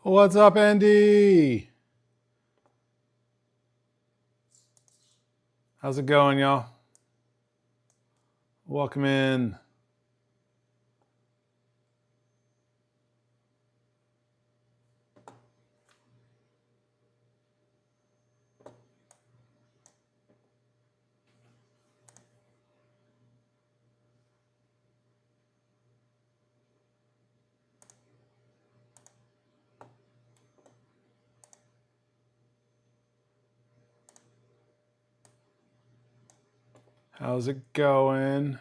What's up, Andy? How's it going, y'all? Welcome in. How's it going?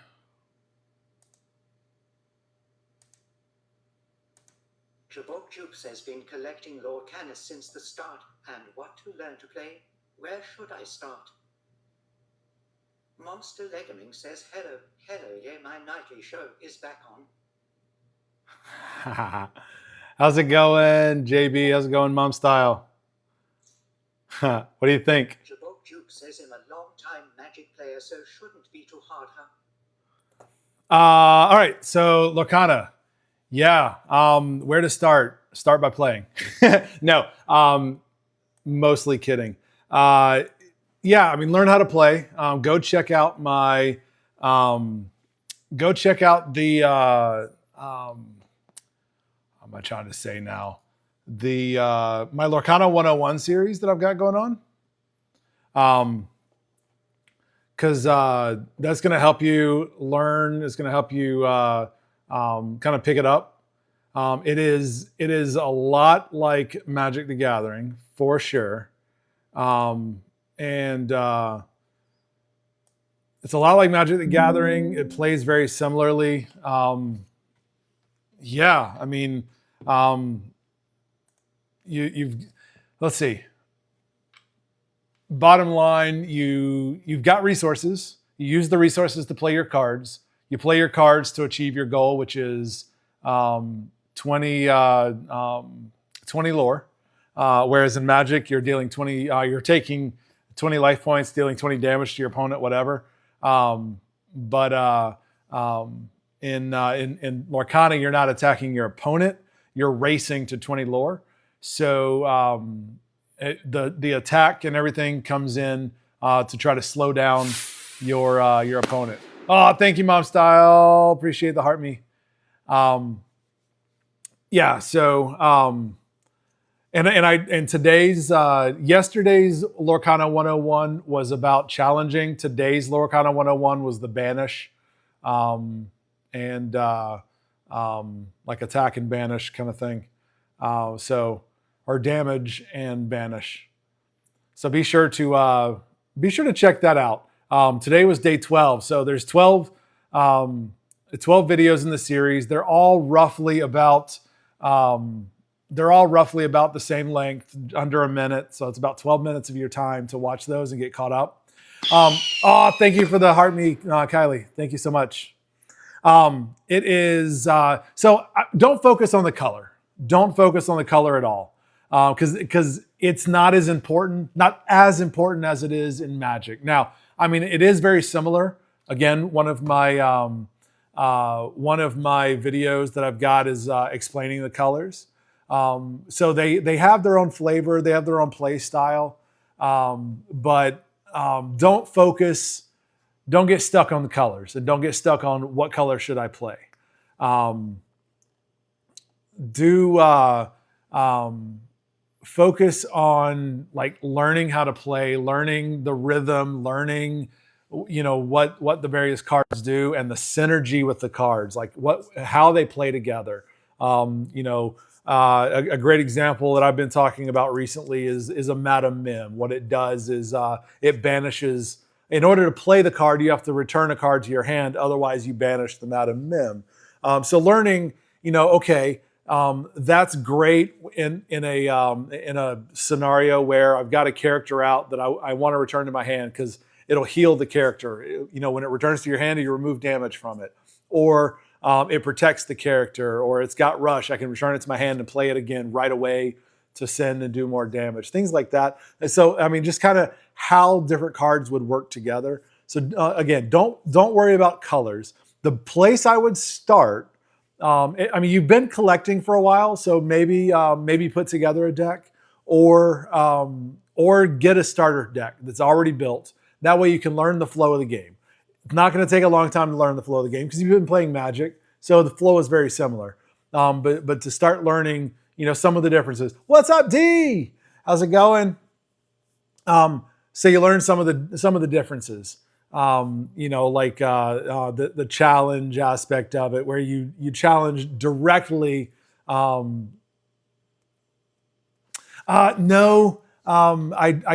Jabok has been collecting Lorcanis since the start, and what to learn to play? Where should I start? Monster Legaming says hello, yeah, my nightly show is back on. How's it going, JB? How's it going, Mom Style? What do you think? Jabok says I'm a long-time Magic player, so shouldn't be too hard, huh? All right, so Lorcana. Yeah, where to start? Start by playing. No, mostly kidding. Yeah, I mean, learn how to play. Go check out my, go check out the, what am I trying to say now? The, my Lorcana 101 series that I've got going on. Because that's going to help you learn. It's going to help you kind of pick it up. It is a lot like Magic the Gathering for sure, and it's a lot like Magic the Gathering. It plays very similarly. Yeah, I mean, you've let's see. Bottom line, you've got resources. You use the resources to play your cards. You play your cards to achieve your goal, which is 20 lore. Whereas in Magic, you're dealing 20. You're taking 20 life points, dealing 20 damage to your opponent, whatever. But in Lorcana, you're not attacking your opponent. You're racing to 20 lore. So the attack and everything comes in to try to slow down your opponent. Oh, thank you, Mom Style. Appreciate the heart me. Yeah. So and today's yesterday's Lorcana 101 was about challenging. Today's Lorcana 101 was the banish, and like attack and banish kind of thing. Or damage and banish. So be sure to check that out. Today was day 12, so there's 12 videos in the series. They're all roughly about the same length, under a minute. So it's about 12 minutes of your time to watch those and get caught up. Thank you for the heart me, Kylie. Thank you so much. It is so don't focus on the color. Don't focus on the color at all. Because it's not as important as it is in Magic. Now, I mean, it is very similar. Again, one of my videos that I've got is explaining the colors. So they have their own flavor, they have their own play style, but don't get stuck on the colors, and don't get stuck on what color should I play. Focus on like learning how to play, learning the rhythm, learning what the various cards do and the synergy with the cards, like how they play together. A great example that I've been talking about recently is a Madam Mim. What it does is it banishes. In order to play the card, you have to return a card to your hand. Otherwise, you banish the Madam Mim. So learning, that's great in a scenario where I've got a character out that I want to return to my hand because it'll heal the character. When it returns to your hand, you remove damage from it, or it protects the character, or it's got rush. I can return it to my hand and play it again right away to send and do more damage. Things like that. And so, I mean, just kind of how different cards would work together. So again, don't worry about colors. The place I would start I mean, you've been collecting for a while, so maybe put together a deck, or get a starter deck that's already built. That way you can learn the flow of the game. It's not going to take a long time to learn the flow of the game because you've been playing Magic, so the flow is very similar. But to start learning, some of the differences. What's up, D? How's it going? So you learn some of the differences. Like the challenge aspect of it, where you challenge directly. No, I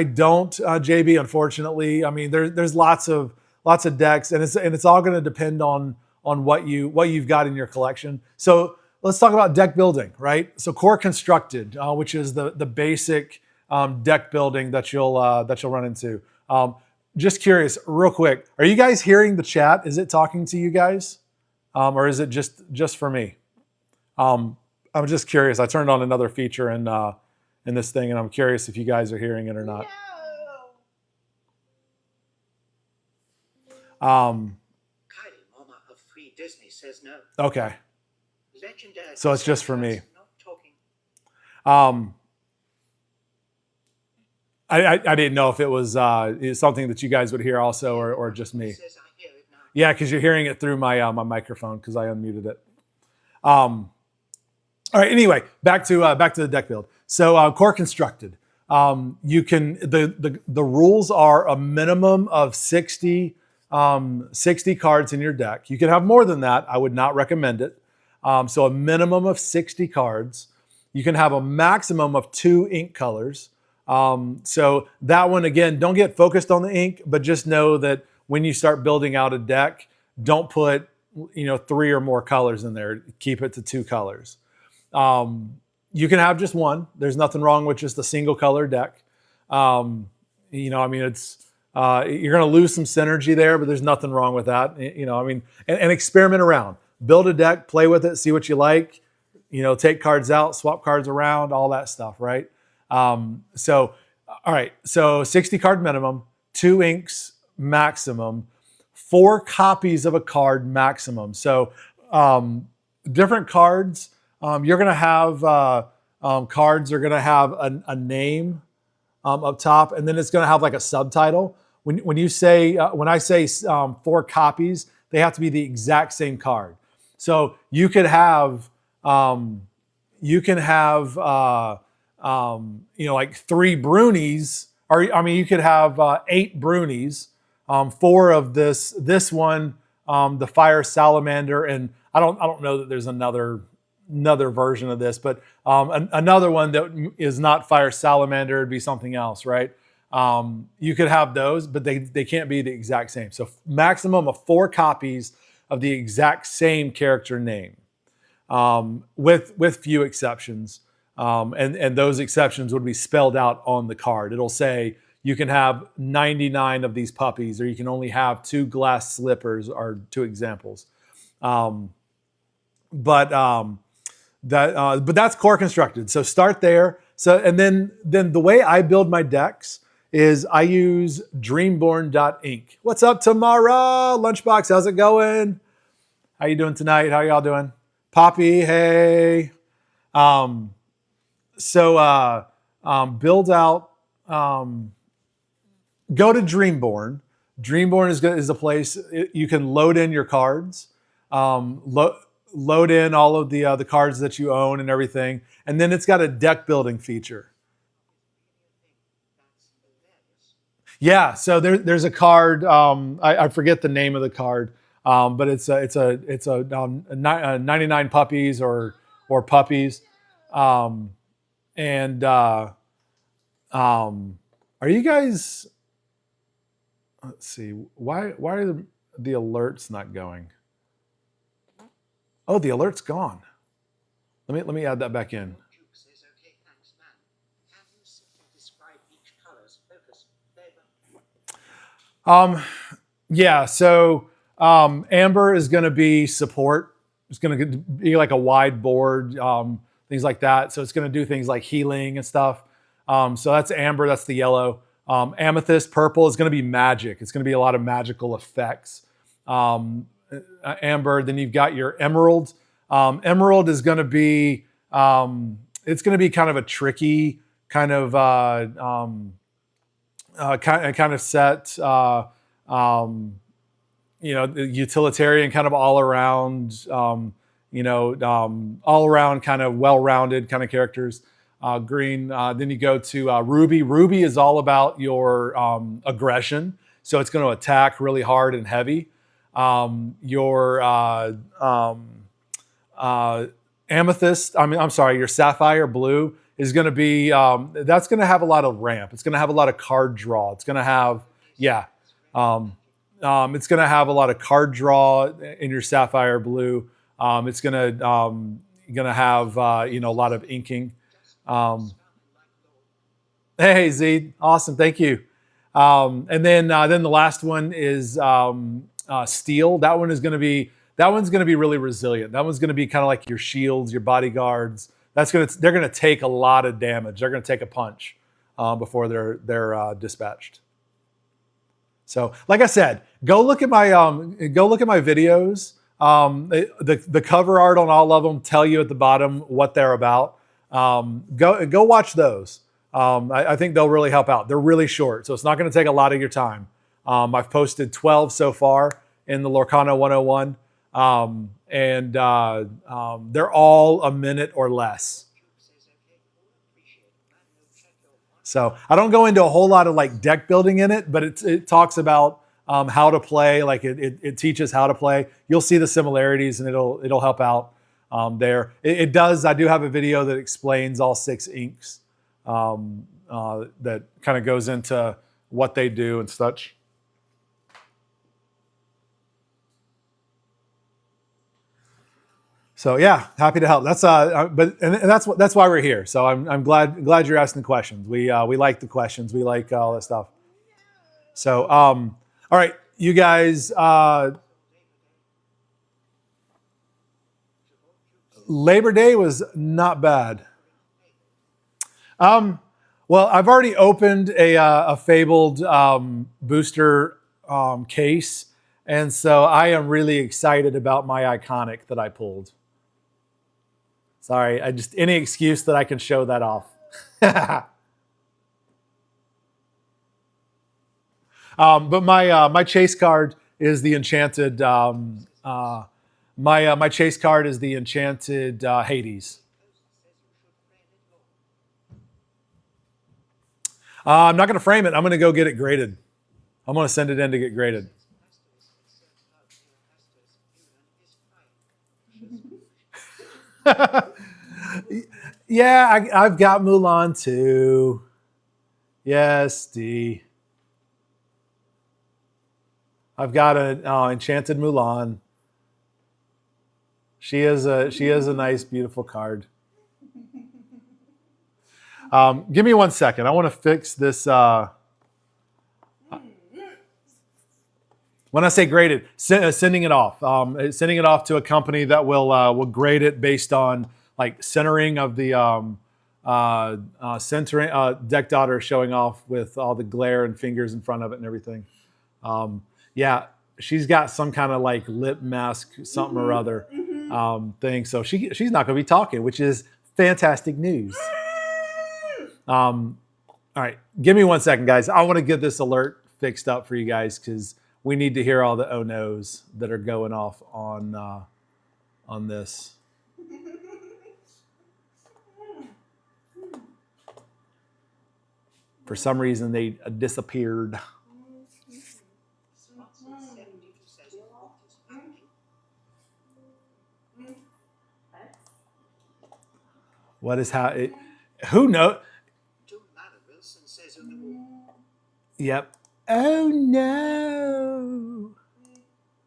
don't, JB. Unfortunately, I mean there's lots of decks, and it's all going to depend on what you've got in your collection. So let's talk about deck building, right? So core constructed, which is the basic deck building that you'll run into. Just curious, real quick, are you guys hearing the chat? Is it talking to you guys, or is it just for me? I'm just curious. I turned on another feature in this thing, and I'm curious if you guys are hearing it or not. Kylie Mama of Free Disney says no. Okay. Legendary So it's just for me. Not talking. I didn't know if it was something that you guys would hear also, or just me. Says I hear it now. Yeah, because you're hearing it through my microphone because I unmuted it. All right. Anyway, back to the deck build. So core constructed. You can the rules are a minimum of 60 cards in your deck. You can have more than that. I would not recommend it. So a minimum of 60 cards. You can have a maximum of 2 ink colors. So that one, again, don't get focused on the ink, but just know that when you start building out a deck, don't put 3 or more colors in there. Keep it to 2 colors. You can have just one. There's nothing wrong with just a single color deck. I mean, it's you're going to lose some synergy there, but there's nothing wrong with that. I mean, and experiment around. Build a deck, play with it, see what you like. Take cards out, swap cards around, all that stuff, right? So, all right. So 60 card minimum, 2 inks maximum, 4 copies of a card maximum. So, different cards. You're going to have cards are going to have a name up top, and then it's going to have like a subtitle. When I say 4 copies, they have to be the exact same card. So you could have like 3 Brunies, or I mean you could have 8 Brunies, 4 of this one, the Fire Salamander, and I don't know that there's another version of this, but another one that is not Fire Salamander, it'd be something else, right? You could have those, but they can't be the exact same. So maximum of 4 copies of the exact same character name, with few exceptions. And those exceptions would be spelled out on the card. It'll say you can have 99 of these puppies, or you can only have 2 glass slippers, are 2 examples. But that's core constructed. So start there. So and then the way I build my decks is I use Dreamborn.ink. What's up, Tamara? Lunchbox, how's it going? How you doing tonight? How y'all doing? Poppy, hey. So build out. Go to Dreamborn. Dreamborn is a place you can load in your cards. Load in all of the cards that you own and everything, and then it's got a deck building feature. Yeah, so there's a card. I forget the name of the card, but it's a 99 puppies or puppies, are you guys? Let's see. Why are the alerts not going? Oh, the alert's gone. Let me add that back in. Duke says, okay, thanks, man. Can you simply describe each color's focus flavor? Yeah, so Amber is going to be support. It's going to be like a wide board, things like that. So it's going to do things like healing and stuff. So that's Amber, that's the yellow. Amethyst, purple is going to be magic. It's going to be a lot of magical effects. Amber, then you've got your emerald. Emerald is going to be it's going to be kind of a tricky kind of kind of set. Utilitarian, kind of all around. All around kind of well-rounded kind of characters. Green. Then you go to Ruby. Ruby is all about your aggression, so it's going to attack really hard and heavy. Your Amethyst. I'm sorry. Your Sapphire Blue is going to be. That's going to have a lot of ramp. It's going to have a lot of card draw. It's going to have it's going to have a lot of card draw in your Sapphire Blue. It's going to have a lot of inking. Hey Z, awesome, thank you. And then the last one is Steel. That one's going to be really resilient. That one's going to be kind of like your shields, your bodyguards. They're going to take a lot of damage. They're going to take a punch before they're dispatched. So, like I said, go look at my videos. The cover art on all of them tell you at the bottom what they're about. Go watch those. I think they'll really help out. They're really short, so it's not going to take a lot of your time. I've posted 12 so far in the Lorcana 101, and they're all a minute or less. So I don't go into a whole lot of like deck building in it, but it talks about how to play. Like it teaches how to play. You'll see the similarities, and it'll help out there. It does. I do have a video that explains all 6 inks that kind of goes into what they do and such. So yeah, happy to help. That's that's why we're here. So I'm glad you're asking the questions. We like the questions. We like all this stuff. So all right, you guys. Labor Day was not bad. Well, I've already opened a Fabled booster case, and so I am really excited about my iconic that I pulled. Sorry, any excuse that I can show that off. But my chase card is the enchanted. My chase card is the enchanted Hades. I'm not going to frame it. I'm going to go get it graded. I'm going to send it in to get graded. Yeah, I've got Mulan too. Yes, D. I've got an enchanted Mulan. She is a nice, beautiful card. Give me 1 second. I want to fix this. When I say graded, sending it off. Sending it off to a company that will grade it based on like centering of the centering deck daughter showing off with all the glare and fingers in front of it and everything. Yeah, she's got some kind of like lip mask, something or other thing. So she's not going to be talking, which is fantastic news. All right, give me 1 second, guys. I want to get this alert fixed up for you guys because we need to hear all the oh no's that are going off on this. For some reason, they disappeared. What is how it? Who knows? Yep. Oh no!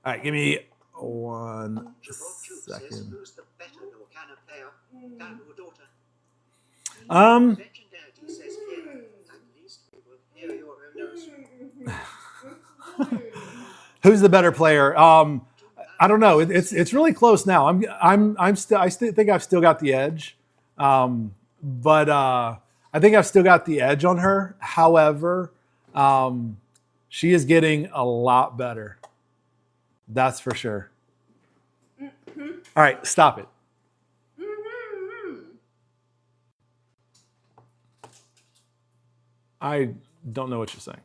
All right, give me 1 second. Who's the better player? I don't know. It's really close now. I still think I've still got the edge, but I think I've still got the edge on her. However, she is getting a lot better. That's for sure. All All right, stop it. I don't know what you're saying.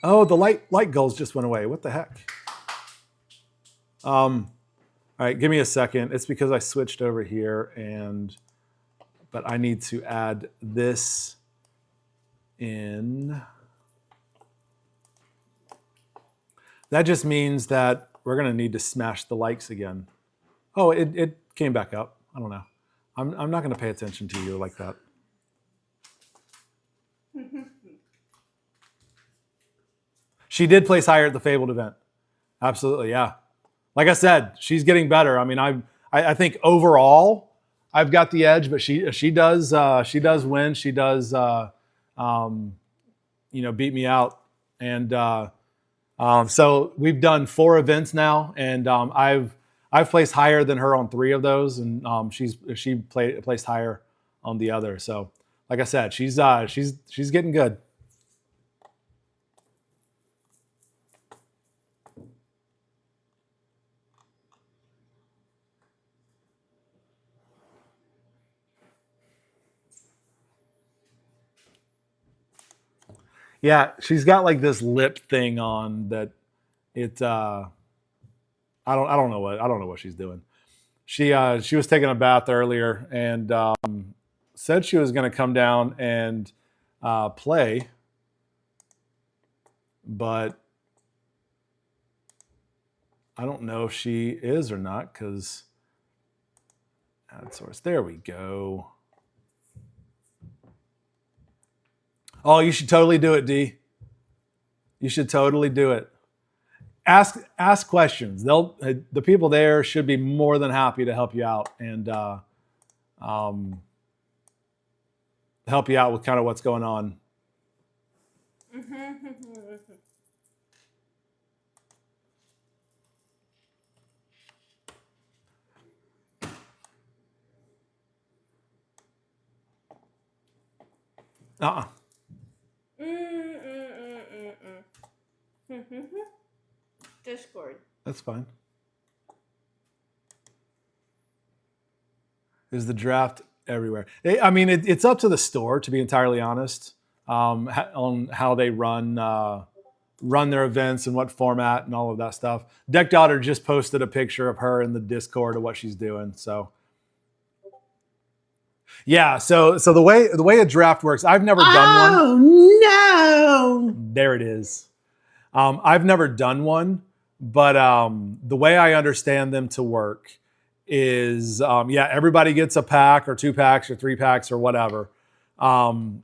Oh, the light goals just went away. What the heck? All right, give me a second. It's because I switched over here, but I need to add this in. That just means that we're going to need to smash the likes again. Oh, it came back up. I don't know. I'm not going to pay attention to you like that. She did place higher at the Fabled event. Absolutely, yeah. Like I said, she's getting better. I mean, I think overall I've got the edge, but she does win. She does beat me out. And so we've done 4 events now, and I've placed higher than her on 3 of those, and she placed higher on the other. So like I said, she's getting good. Yeah, she's got like this lip thing on that. I don't know what she's doing. She was taking a bath earlier and said she was going to come down and play, but I don't know if she is or not because ad source. There we go. Oh, you should totally do it, D. You should totally do it. Ask questions. The people there should be more than happy to help you out and help you out with kind of what's going on. Discord. That's fine. Is the draft everywhere? I mean, it's up to the store, to be entirely honest, on how they run their events and what format and all of that stuff. Deck Daughter just posted a picture of her in the Discord of what she's doing. So, yeah. So the way a draft works, I've never done one. Oh no! There it is. I've never done one, but the way I understand them to work is, everybody gets a pack or 2 packs or 3 packs or whatever. And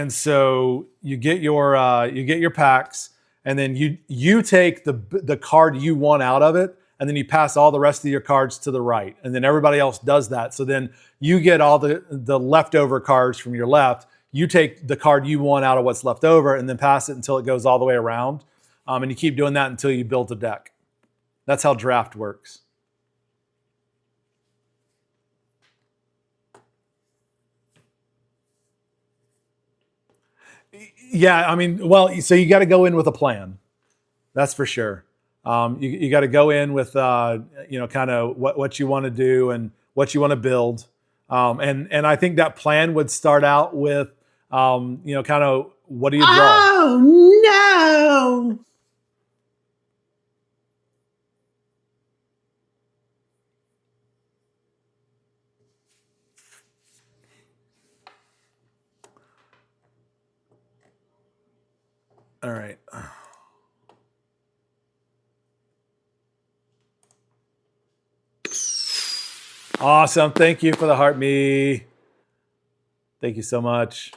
so you get your packs, and then you take the card you want out of it, and then you pass all the rest of your cards to the right, and then everybody else does that. So then you get all the leftover cards from your left. You take the card you want out of what's left over, and then pass it until it goes all the way around, and you keep doing that until you build a deck. That's how draft works. Yeah, I mean, well, so you got to go in with a plan. That's for sure. You got to go in with kind of what you want to do and what you want to build, and I think that plan would start out with kind of what do you draw? Oh no! All right. Awesome. Thank you for the heart me. Thank you so much.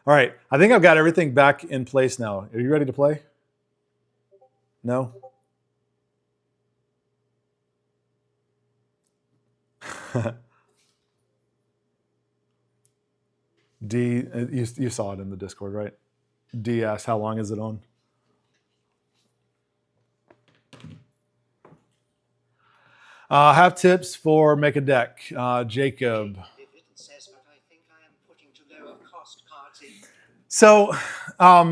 All right. I think I've got everything back in place now. Are you ready to play? No? D, you saw it in the Discord, right? D asked, how long is it on? Have tips for make a deck. Jacob. It says, but I think I am putting to lower cost cards in. So, I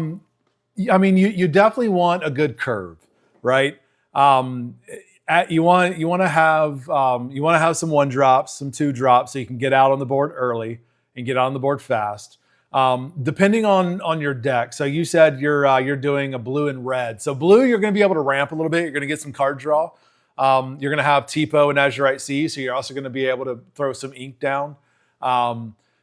mean, you definitely want a good curve, right? You want to have some 1 drops, some 2 drops, so you can get out on the board early and get on the board fast. Depending on your deck. So you said you're doing a blue and red. So blue, you're going to be able to ramp a little bit. You're going to get some card draw. You're going to have Tipo and Azurite Sea, so you're also going to be able to throw some ink down.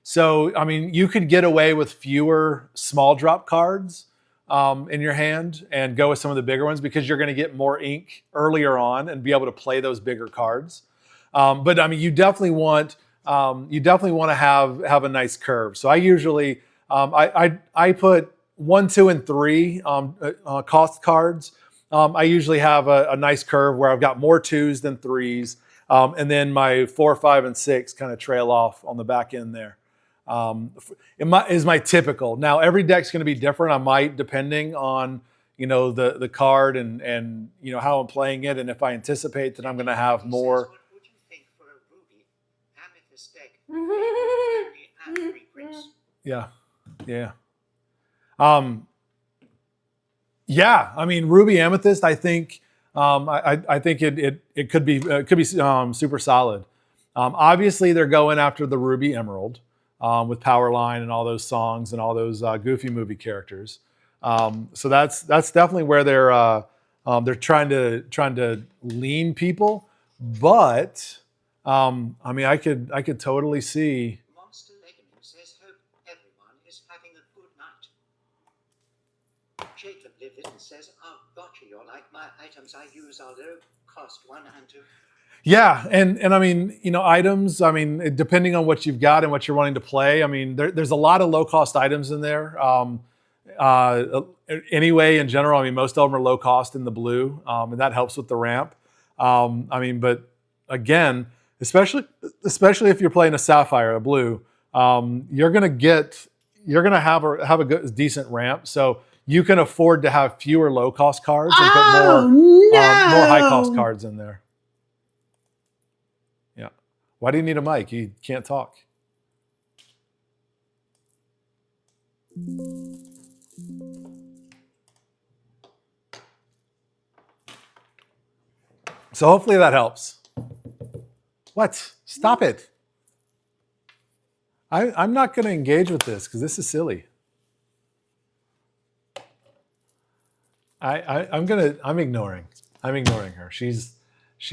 So I mean, you could get away with fewer small drop cards in your hand and go with some of the bigger ones because you're going to get more ink earlier on and be able to play those bigger cards. But I mean, you definitely want to have a nice curve. So I usually I put 1, 2, and 3 cost cards. I usually have a nice curve where I've got more 2s than 3s, and then my 4, 5, and 6 kind of trail off on the back end there. Is my typical. Now every deck's going to be different. I might, depending on the card and how I'm playing it, and if I anticipate that I'm going to have more. What would you think for a ruby amethyst deck? Only and 3 prints. Yeah. Yeah. I mean, ruby amethyst. I think. I think it could be super solid. Obviously, they're going after the ruby emerald with Powerline and all those songs and all those Goofy movie characters. So that's definitely where they're trying to lean people. But I mean, I could totally see. Monster Legacy says, hope everyone is having a good night. Jacob Livid says, oh, gotcha, you're like my items I use are low cost 1 and 2. Yeah, and I mean, items. I mean, depending on what you've got and what you're wanting to play. I mean, there's a lot of low cost items in there. Anyway, in general, I mean, most of them are low cost in the blue, and that helps with the ramp. I mean, but again, especially if you're playing a sapphire, a blue, you're gonna have a good decent ramp. So you can afford to have fewer low cost cards and put more high cost cards in there. Yeah. Why do you need a mic? You can't talk. So hopefully that helps. What? Stop it. I'm not going to engage with this because this is silly. I'm ignoring. I'm ignoring her. She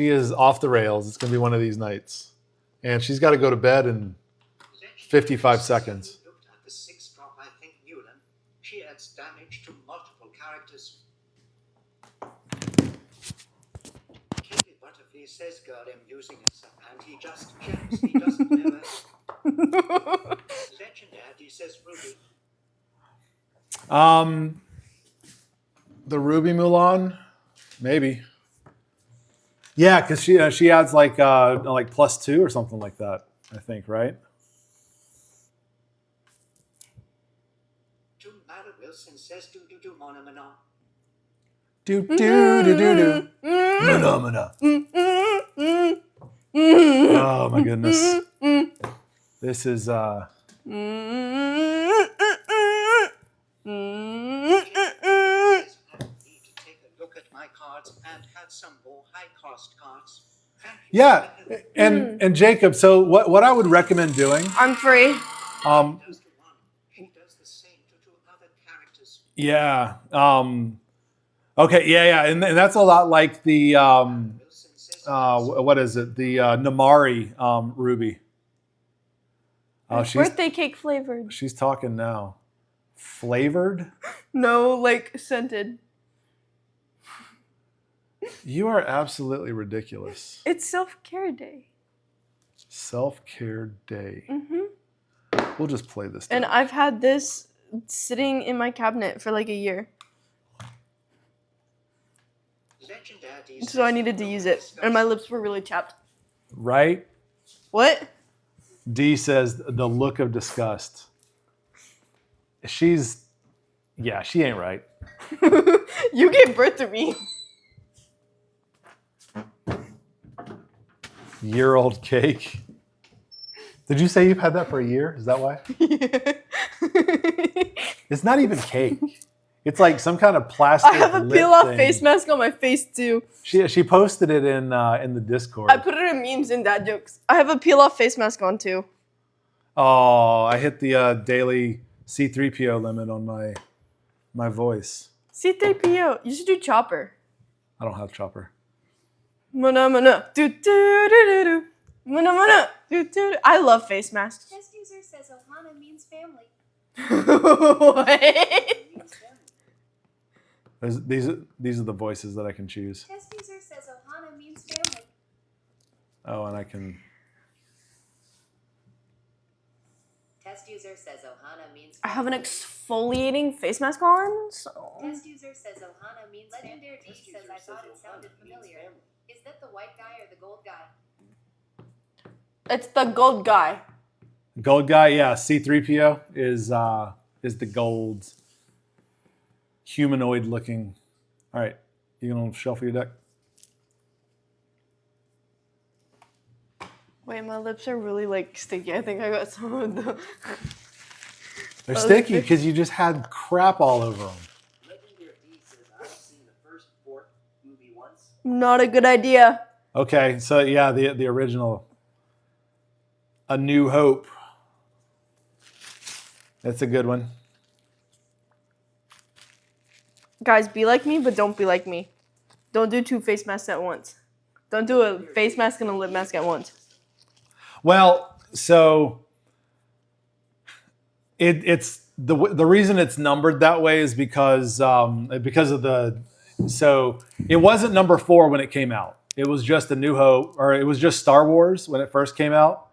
is off the rails. It's going to be one of these nights. And she's got to go to bed in 55 seconds. Looked at the 6-drop, I think, Newland. She adds damage to multiple characters. Katie Butterfly says, girl, I'm using it, and he just checks. He doesn't know it. Legendary says Ruby. The Ruby Mulan, maybe. Yeah, because she adds like +2 or something like that. I think, right? To Mara Wilson says, do mona mana. Do do do do do. Phenomena. Oh my goodness. This is And had some more high-cost cards. yeah, and Jacob. So what I would recommend doing. I'm free. She does the same to 2 other characters. Yeah. Okay. Yeah. And that's a lot like the what is it? The Namari Ruby. Birthday cake flavored. She's talking now. Flavored? No, like scented. You are absolutely ridiculous. It's self-care day. Self-care day. We'll just play this. And I've had this sitting in my cabinet for like a year. So I needed to use it. And my lips were really chapped. Right? What? D says the look of disgust. She ain't right. You gave birth to me. Year-old cake. Did you say you've had that for a year? Is that why? Yeah. It's not even cake. It's like some kind of plastic. I have a lip peel-off thing. face mask on my face too. She posted it in the Discord. I put it in memes and dad jokes. I have a peel-off face mask on too. Oh, I hit the daily C3PO limit on my voice. C3PO. You should do Chopper. I don't have Chopper. Mana mana. Do do do do do. Mana mana. Do do do. I love face masks. Test user says Ohana means family. What? Means family. These are the voices that I can choose. Test user says Ohana means family. Oh, and I can. Test user says Ohana means I have an family. exfoliating face mask on, so. Test user says Ohana means Legendary D says I thought it sounded familiar. Is that the white guy or the gold guy? It's the gold guy. Gold guy, yeah. C3PO is the gold humanoid looking. All right, you gonna shuffle your deck? Wait, my lips are really like sticky. I think I got some of the. They're Oh, sticky they're- because you just had crap all over them. Legendary D says I've seen the first 4 movie once. Not a good idea. Okay, so yeah, the original, A New Hope. That's a good one. Guys, be like me, but don't be like me. Don't do 2 face masks at once. Don't do a face mask and a lip mask at once. Well, so it's the reason it's numbered that way is because of the. So it wasn't number 4 when it came out. It was just A New Hope, or it was just Star Wars when it first came out,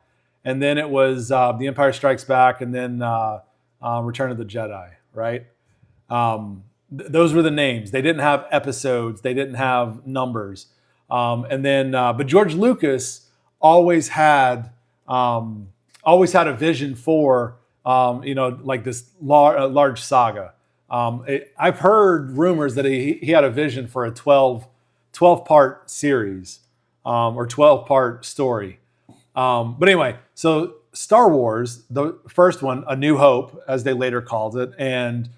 and then it was The Empire Strikes Back, and then Return of the Jedi. Right? Those were the names. They didn't have episodes. They didn't have numbers. And then, but George Lucas always had a vision for like this large saga. I've heard rumors that he had a vision for a 12-part series or 12-part story. But anyway, so Star Wars, the first one, A New Hope, as they later called it, and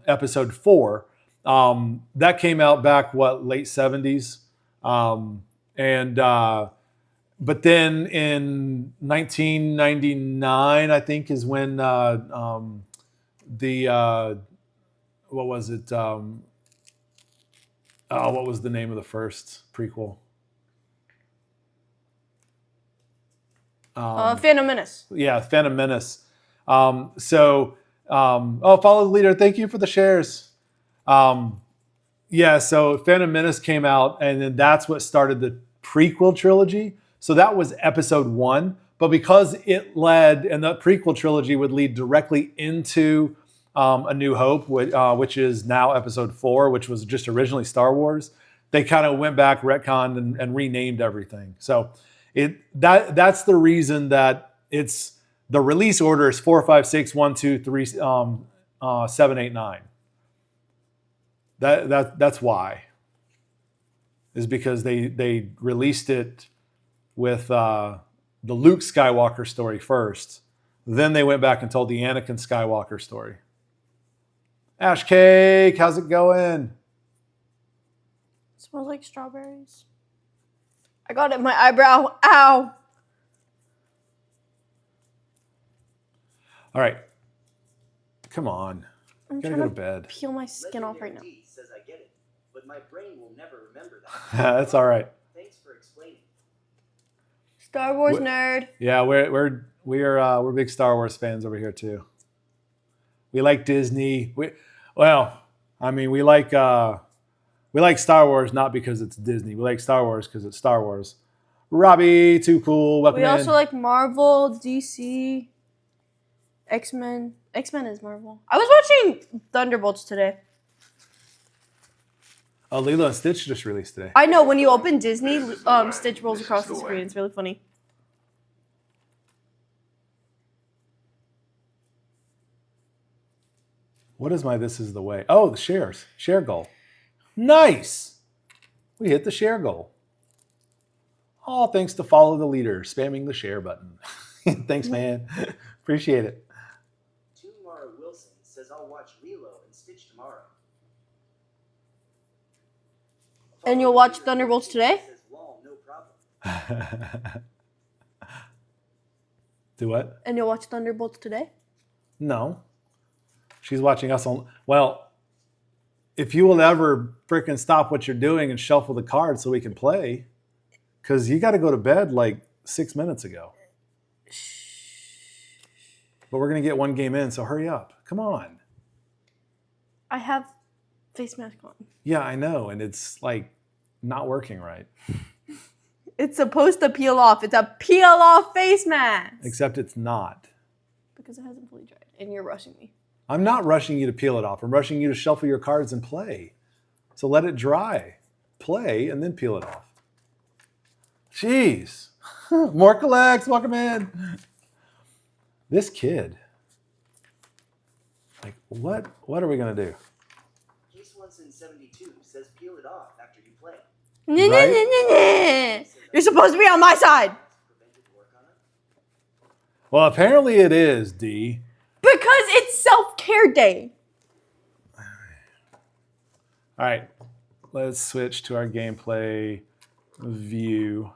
Episode 4, that came out back late 70s. But then in 1999, I think, is when what was it? What was the name of the first prequel? Phantom Menace. Yeah, Phantom Menace. Follow the leader. Thank you for the shares. Yeah, so Phantom Menace came out, and then that's what started the prequel trilogy. So that was episode 1. But because it led, and the prequel trilogy would lead directly into A New Hope, which is now episode 4, which was just originally Star Wars, they kind of went back, retconned, and renamed everything. So that's the reason that it's the release order is 4, 5, 6, 1, 2, 3, 7, 8, 9. That's why. Is because they released it with the Luke Skywalker story first. Then they went back and told the Anakin Skywalker story. Ash Cake, how's it going? Smells like strawberries. I got it in my eyebrow. Ow. All right. Come on. I'm Gotta trying go to to bed. peel my skin off right now. Legendary D says I get it, but my brain will never remember that. That's all right. Thanks for explaining. Star Wars What- nerd. Yeah, we're big Star Wars fans over here too. We like Disney. We like Star Wars not because it's Disney. We like Star Wars because it's Star Wars. Robbie, too cool. Welcome We in. also like Marvel, DC, X-Men. X-Men is Marvel. I was watching Thunderbolts today. Oh, Lilo and Stitch just released today. I know, when you open Disney, Stitch rolls across the screen. It's really funny. What is my This Is the Way? Oh, the shares. Share goal. Nice. We hit the share goal. All thanks to Follow the Leader, spamming the share button. Thanks, man. Appreciate it. 2 And you'll watch Thunderbolts today? Says, lol, no problem. Do what? And you'll watch Thunderbolts today? No. She's watching us on. Well, if you will ever freaking stop what you're doing and shuffle the cards so we can play, because you got to go to bed like 6 minutes ago. But we're going to get one game in, so hurry up. Come on. I have face mask on. Yeah, I know. And it's like not working right. It's supposed to peel off. It's a peel off face mask. Except it's not. Because it hasn't fully dried. And you're rushing me. I'm not rushing you to peel it off. I'm rushing you to shuffle your cards and play. So let it dry. Play and then peel it off. Jeez. More collects. Welcome in. This kid. Like, what are we going to do? Case Swanson 72 says peel it off after you play. You're supposed to be on my side. Prevented Lorcana? Well, apparently it is, D. Because it's self-care day. All right. Let's switch to our gameplay view.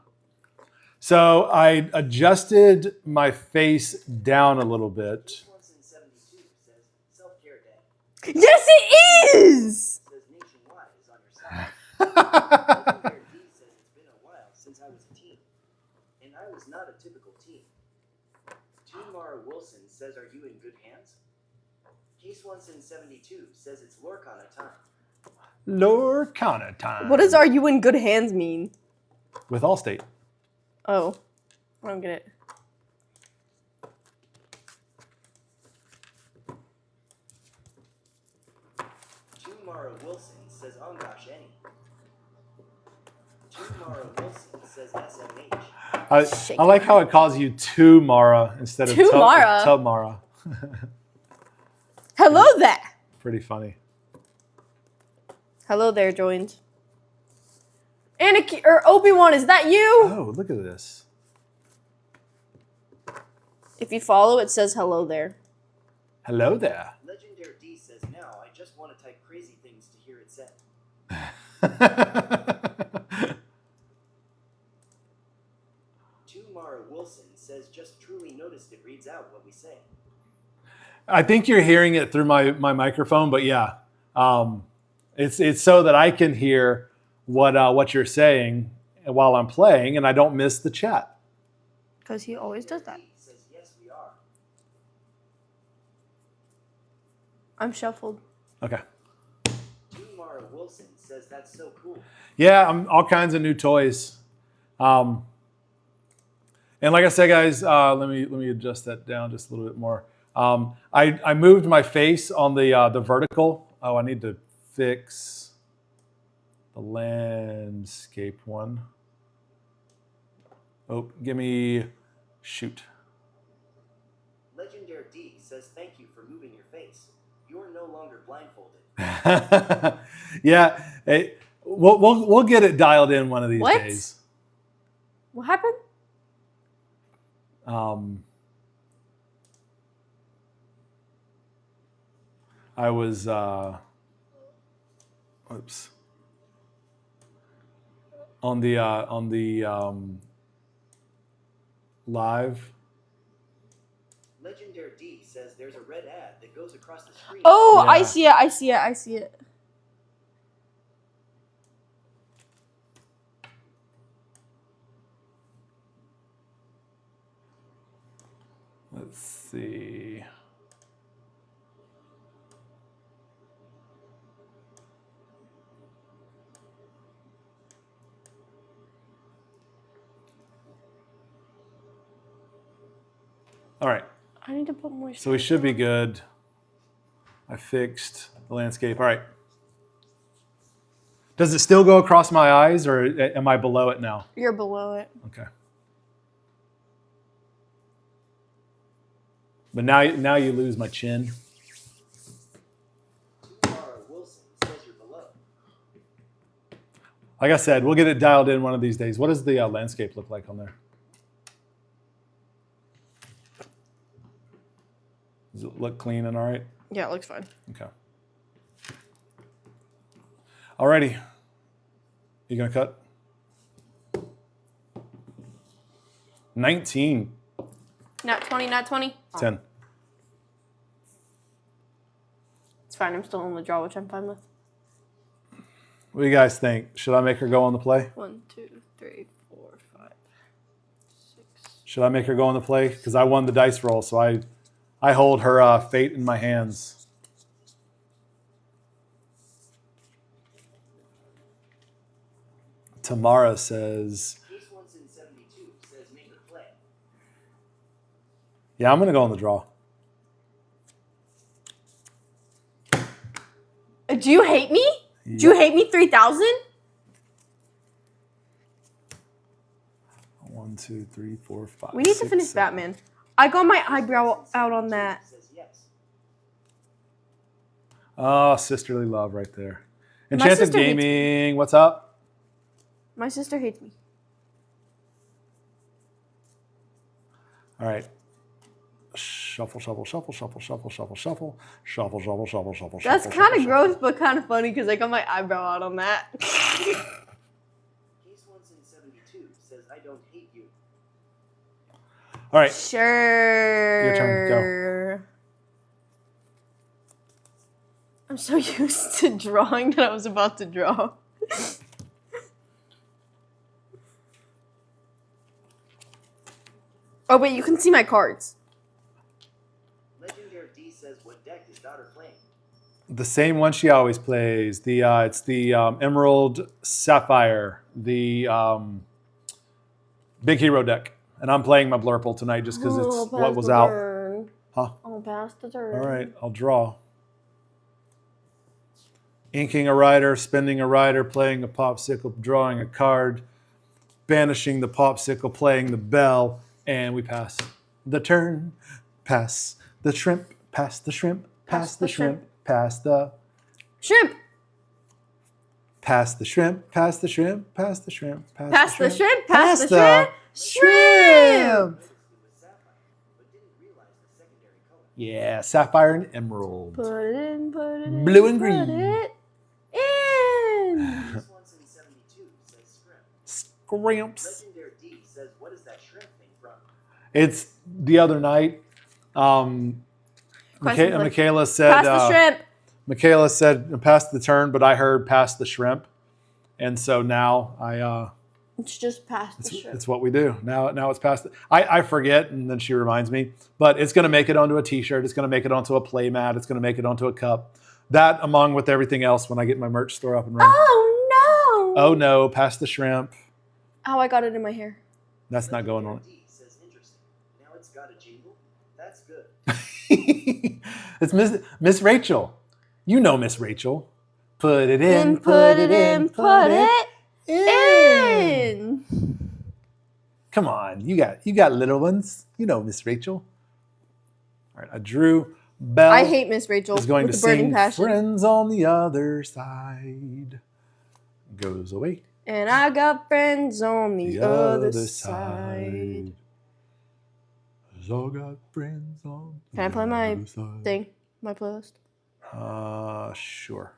So I adjusted my face down a little bit. Swanson 72 says self-care day. Yes, it is. Says nationwide is on your side. Legendary D says it's been a while since I was a teen. And I was not a typical teen. Mara Wilson says, are you in good hands? Case Swanson 72 says it's Lorcana time. Lorcana time. What does "are you in good hands" mean? With Allstate. Oh, I don't get it. Mara Wilson says oh gosh any. Mara Wilson says SMH. I like how it calls you to Mara instead of Mara. Tub Mara. Hello there. Pretty funny. Hello there, joined. Anakin or Obi-Wan, is that you? Oh, look at this. If you follow, it says hello there. Hello there. Legendary D says now I just want to type crazy things to hear it said. Mara Wilson says just truly noticed it reads out what we say. I think you're hearing it through my microphone, but yeah, it's so that I can hear what you're saying while I'm playing, and I don't miss the chat. Because he always does that. Says yes we are. I'm shuffled. Okay. Mara Wilson says that's so cool. Yeah, all kinds of new toys. And like I said, guys, let me adjust that down just a little bit more. I moved my face on the vertical. Oh, I need to fix the landscape one. Oh, shoot. Legendary D says thank you for moving your face. You're no longer blindfolded. Yeah, we'll get it dialed in one of these What? days. What happened? I was oops. On the live. Legendary D says there's a red ad that goes across the screen. Oh, Yeah. I see it. I see it. I see it. Let's see. All right. I need to put more. So we should be good. I fixed the landscape. All right. Does it still go across my eyes, or am I below it now? You're below it. Okay. But now you lose my chin. Mara Wilson says you're below. Like I said, we'll get it dialed in one of these days. What does the landscape look like on there? Does it look clean and all right? Yeah, it looks fine. Okay. Alrighty. You gonna cut? 19. Not 20, not 20. 10. It's fine. I'm still in the draw, which I'm fine with. What do you guys think? Should I make her go on the play? 1, 2, 3, 4, 5, 6. Should I make her go on the play? Because I won the dice roll, so I hold her fate in my hands. Tamara says, Case Once in 72 says make her play. yeah, I'm going to go on the draw. Do you hate me? Do you hate me 3,000? 1, 2, 3, 4, 5. We need to 6, finish 7. Batman. I got my eyebrow out on that. Says yes. Oh, sisterly love right there. My Enchanted sister hates Gaming, what's up? My sister hates me. All right. Shuffle, shuffle, shuffle, shuffle, shuffle, shuffle, shuffle, shuffle, shuffle, shuffle, shuffle. That's shuffle, kind of shuffle, gross, but kind of funny because I got my eyebrow out on that. Case Once in 72 says I don't hate you. shuffle. All right. Sure. Your turn, I'm so used to drawing that I was about to draw. Oh, wait, you can see my cards. Legendary D says what deck is daughter playing? The same one she always plays. It's the Emerald Sapphire, the Big Hero deck. And I'm playing my Blurple tonight just because it's what was out. Huh? I'll pass the turn. All right, I'll draw. Inking a rider, spending a rider, playing a popsicle, drawing a card, banishing the popsicle, playing the bell, and we pass the turn. Pass the shrimp, pass the shrimp, pass the shrimp, pass the Shrimp. pass the shrimp, pass the shrimp, pass the shrimp, Pass the shrimp. Pass Pass the the shrimp. Shrimp. Noticed it was sapphire, but didn't realize the secondary color. Yeah, sapphire and emerald. Put it in, put it in. Blue and put green. it in. Case Once in 72 says shrimp. Scrimps. Legendary D says what is that shrimp thing from? It's the other night. Question, please. Michaela said. Pass the shrimp. Michaela said pass the turn, but I heard pass the shrimp, and so now It's just past the shrimp. it's what we do now. Now it's past. I forget, and then she reminds me. But it's going to make it onto a T-shirt. It's going to make it onto a play mat. It's going to make it onto a cup. That, among with everything else, when I get my merch store up and running. Oh no! Oh no, pass the shrimp. Oh, I got it in my hair. That's not going on. D says interesting. Now it's got a jingle. That's good. It's Miss Rachel. You know Miss Rachel. Put it in, Then put it in, put it in. Come on, you got little ones. You know Miss Rachel. All right, I drew. Belle I hate Miss Rachel is going with to the burning sing passion. "Friends on the Other Side." Goes away. And I got friends on the other side. 'Cause I got friends on Can I play the my other side. thing, my playlist? Sure.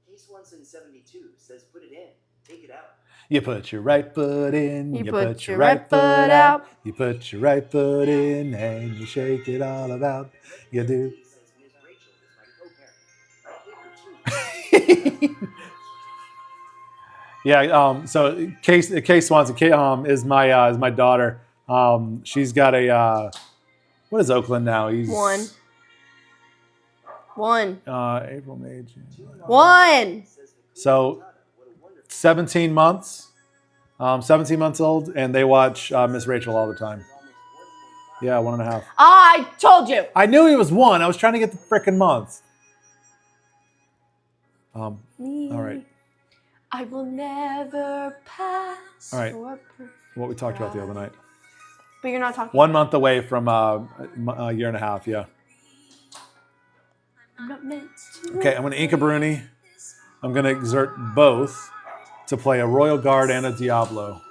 Case Once in 72 says put it in. Take it out. You put your right foot in, You you put put your your right right foot foot out. out. You put your right foot in and you shake it all about. You do. D says Miss Rachel is my co-parent. I hate her too. Yeah. So Case Swanson is my daughter. She's got a what is Oakland now? He's One. April, May, June. July. One. So 17 months. 17 months old, and they watch Miss Rachel all the time. Yeah, 1.5. I told you. I knew he was 1. I was trying to get the frickin' months. All right. I will never pass. All right. for What we talked about the other night. But you're not talking. 1 month away from a year and a half. Yeah. I'm not meant to. Okay, I'm going to ink a Bruni. I'm going to exert both to play a Royal Guard and a Diablo.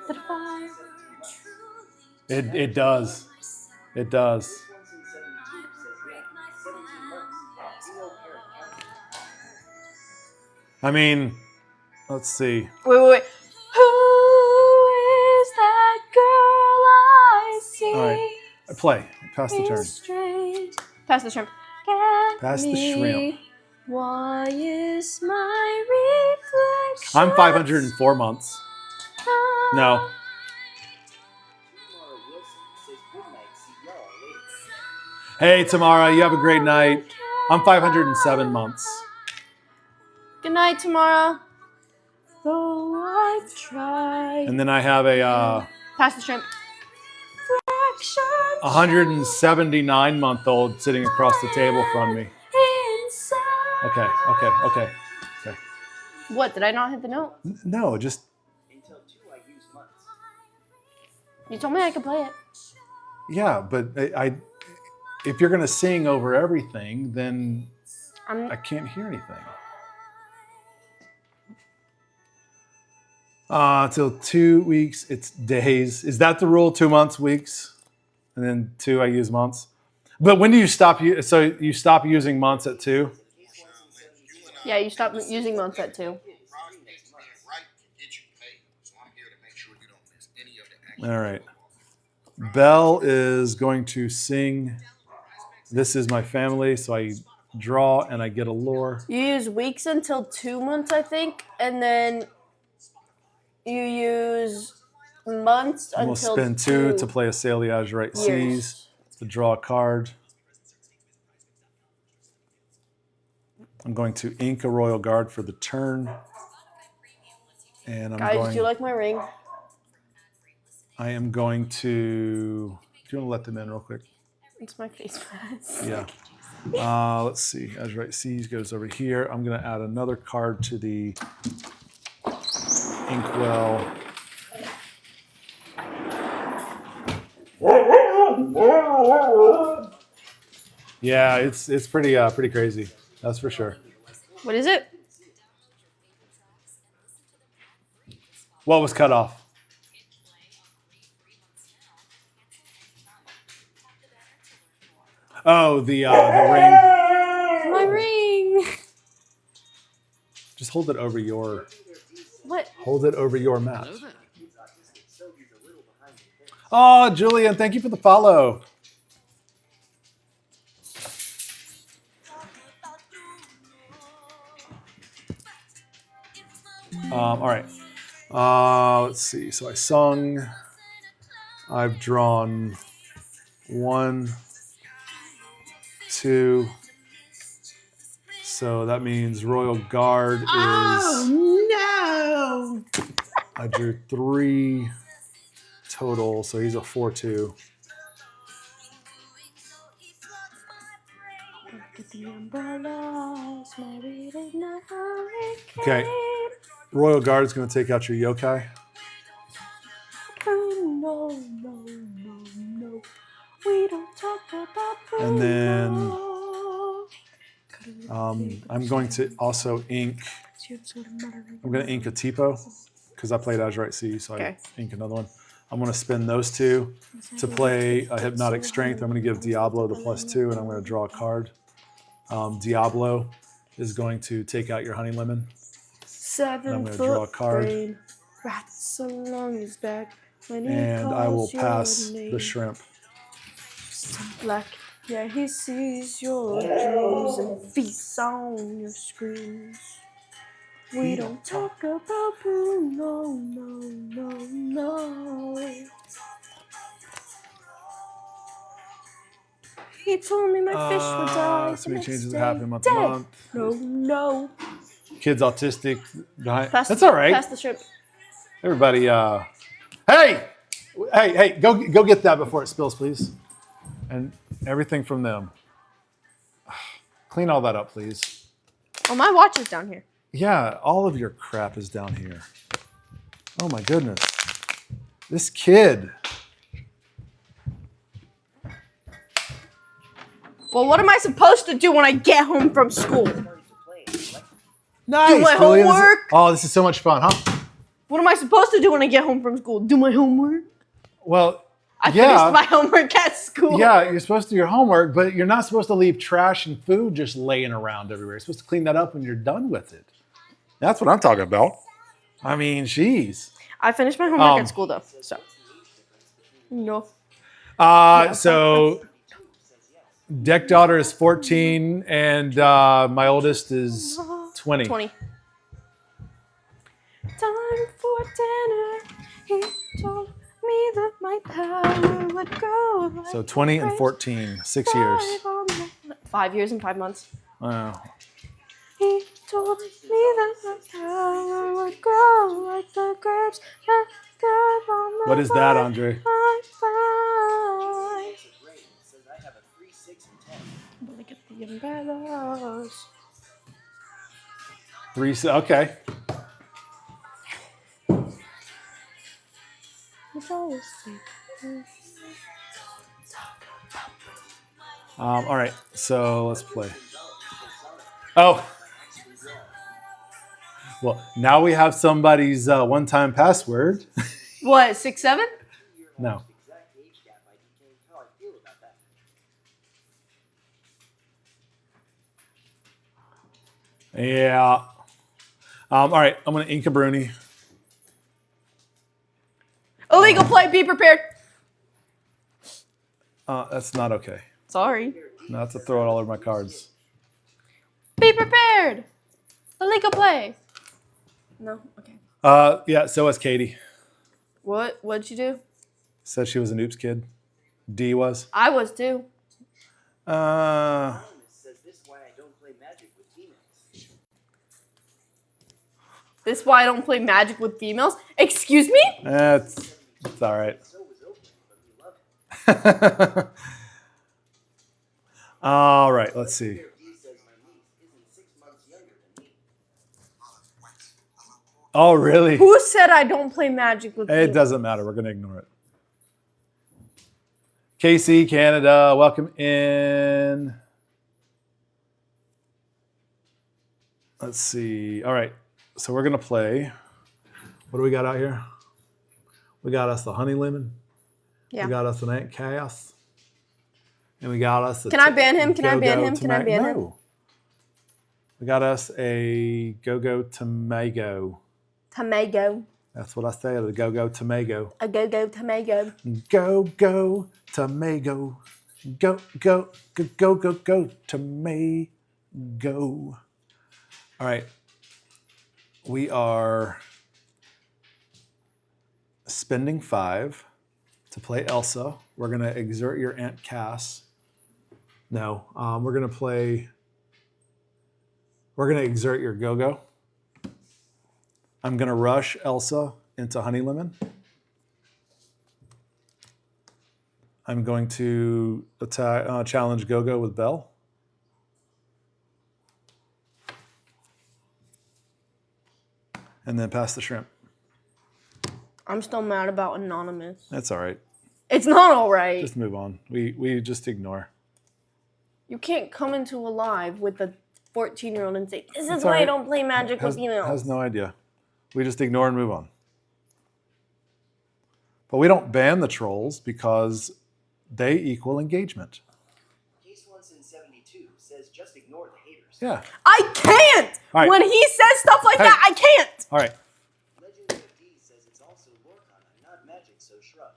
That if I were truly It does. It does. Case Once in 72 says yeah. 17 months. You know parent counting. I mean, 17 months old, and they watch Miss Rachel all the time. Yeah, 1.5. I will never pass. I mean, 17 months old, and they watch Miss Rachel all the time. Yeah, 1.5. I will never pass. I mean, Let's see. Wait. Who is that girl I see? All right. Play. Pass the turn. Straight. Pass the shrimp. Pass the shrimp. Why is my reflection? I'm 504 months. No. Tamara Wilson says good night. See y'all later. Hey, Tamara, you have a great night. I'm 507 months. Good night, Tamara. Though I've tried. And then I have a Pass the shrimp. 179-month-old sitting across the table from me. Okay. What? Did I not hit the note? No, just Until 2, I use months. You told me I could play it. yeah. But if you're gonna sing over everything, then I can't hear anything. Till 2 weeks, it's days. Is that the rule? 2 months, weeks, and then 2 I use months. But when do you stop? So you stop using months at 2? Yeah, you stopped using months at 2. All right. Belle is going to sing This Is My Family. So I draw and I get a lore. You use weeks until 2 months, I think, and then you use months And we'll until spend 2 to play a Sail Azurite Seas, years. to draw a card. I'm going to ink a Royal Guard for the turn. And I'm Guys, going, do you like my ring? I am going to, do you want to let them in real quick? It's my face mask. Yeah. Let's see. Azurite Seas goes over here. I'm going to add another card to the Inkwell. Yeah, it's pretty crazy. That's for sure. What is it? What was cut off? Oh, the ring. My ring. Just hold it over your. What? Hold it over your mat. Oh, Julian, thank you for the follow. All right. Let's see. So I sung. I've drawn 1, 2. So that means Royal Guard is. Oh no! I drew 3 total, so he's a 4/2. Okay. Royal Guard is going to take out your yokai. No. We don't talk about And then I'm going to also ink. I'm going to ink a Tipo because I played Azurite Sea, so Okay. I ink another one. I'm going to spend those 2 to play a Hypnotic Strength. I'm going to give Diablo the +2, and I'm going to draw a card. Diablo is going to take out your Honey Lemon. 7 I'm gonna draw a card. brain rats along his back when he And I will calls your pass name. the shrimp. Black, yeah, he sees your dreams and feasts on your screams. We don't talk about Boo, no. He told me my fish would die. So many the changes next that happen day. month to Dead. month. No. Kids autistic. Pass, That's all right. Pass the shrimp. Everybody, hey, go get that before it spills, please. And everything from them. Clean all that up, please. Oh, my watch is down here. Yeah, all of your crap is down here. Oh my goodness. This kid. Well, what am I supposed to do when I get home from school? Nice. my Julian. homework. Oh, this is so much fun, huh? What am I supposed to do when I get home from school? Do my homework? Well, I yeah. finished my homework at school. Yeah, you're supposed to do your homework, but you're not supposed to leave trash and food just laying around everywhere. You're supposed to clean that up when you're done with it. That's what I'm talking about. I mean, jeez. I finished my homework Um, at school though, so no. So Deck daughter is 14 and my oldest is 20. 20. Time for dinner. He told me that my power would grow. Like So 20 and 14, 6 years. 5 years and 5 months. Wow. He told me that my power would grow like the grapes that grow on the What is that, Andre? vine. It's a grade. It says I have a 3, 6, and 10. Look at the umbrellas. Okay. It's always sweet. All right. So let's play. Oh. Well, now we have somebody's one-time password. What, 6, 7? No. Exact age gap. I can't tell how I feel about that. Yeah. All right. I'm going to Inca Bruni. Illegal play, be prepared. That's not okay. Sorry. Not to throw it all over my cards. Be prepared. Illegal play. No? Okay. Yeah, so was Katie. What'd you do? Said she was an oops kid. D was. I was too. Anonymous says this is why I don't play Magic with females. This is why I don't play Magic with females. Excuse me? It's all right. So was Oakland, but we love it. All right, let's see. D says my niece isn't 6 months younger than me. Oh, really? Who said I don't play Magic with It females? doesn't matter. We're going to ignore it. KC, Canada, welcome in. Let's see. All right, so we're going to play. What do we got out here? We got us the Honey Lemon. Yeah. We got us an Ant Chaos. And we got us a Can I ban him? Can I ban Go-Go him? Can I ban him? No. We got us a Go-Go Tomago. Tomago. That's what I say, the Go-Go Tomago. A go-go tomago. Go Tomago. Go Tomago. All right. We are spending 5 to play Elsa. We're going to exert your Aunt Cass. No, we're going to exert your Go-Go. I'm going to rush Elsa into Honey Lemon. I'm going to attack, challenge Go-Go with Belle. And then pass the shrimp. I'm still mad about Anonymous. That's all right. It's not all right. Just move on. We just ignore. You can't come into a live with a 14-year-old and say, this is It's why all I right. don't play Magic with females. Has no idea. We just ignore and move on. But we don't ban the trolls because they equal engagement. Case once in 72 says just ignore the haters. Yeah. I can't! All right. When he says stuff like Hey. that, I can't! All right. Legend of D says it's also Lorcana, not Magic, so shrug.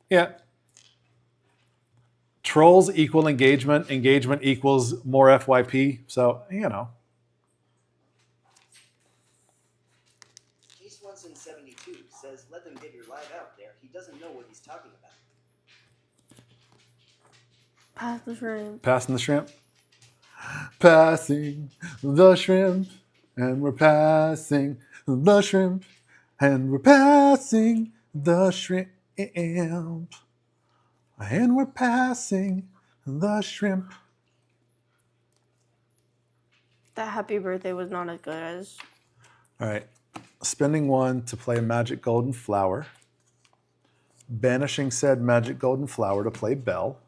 Yeah. Trolls equal engagement. Engagement equals more FYP. So, you know. Case once in 72 says let them get your live out there. He doesn't know what he's talking about. Pass the shrimp. Passing the shrimp. Passing the shrimp. And we're passing the shrimp. And we're passing the shrimp. And we're passing the shrimp. That happy birthday was not as good as... All right. Spending 1 to play Magic Golden Flower. Banishing said Magic Golden Flower to play Belle.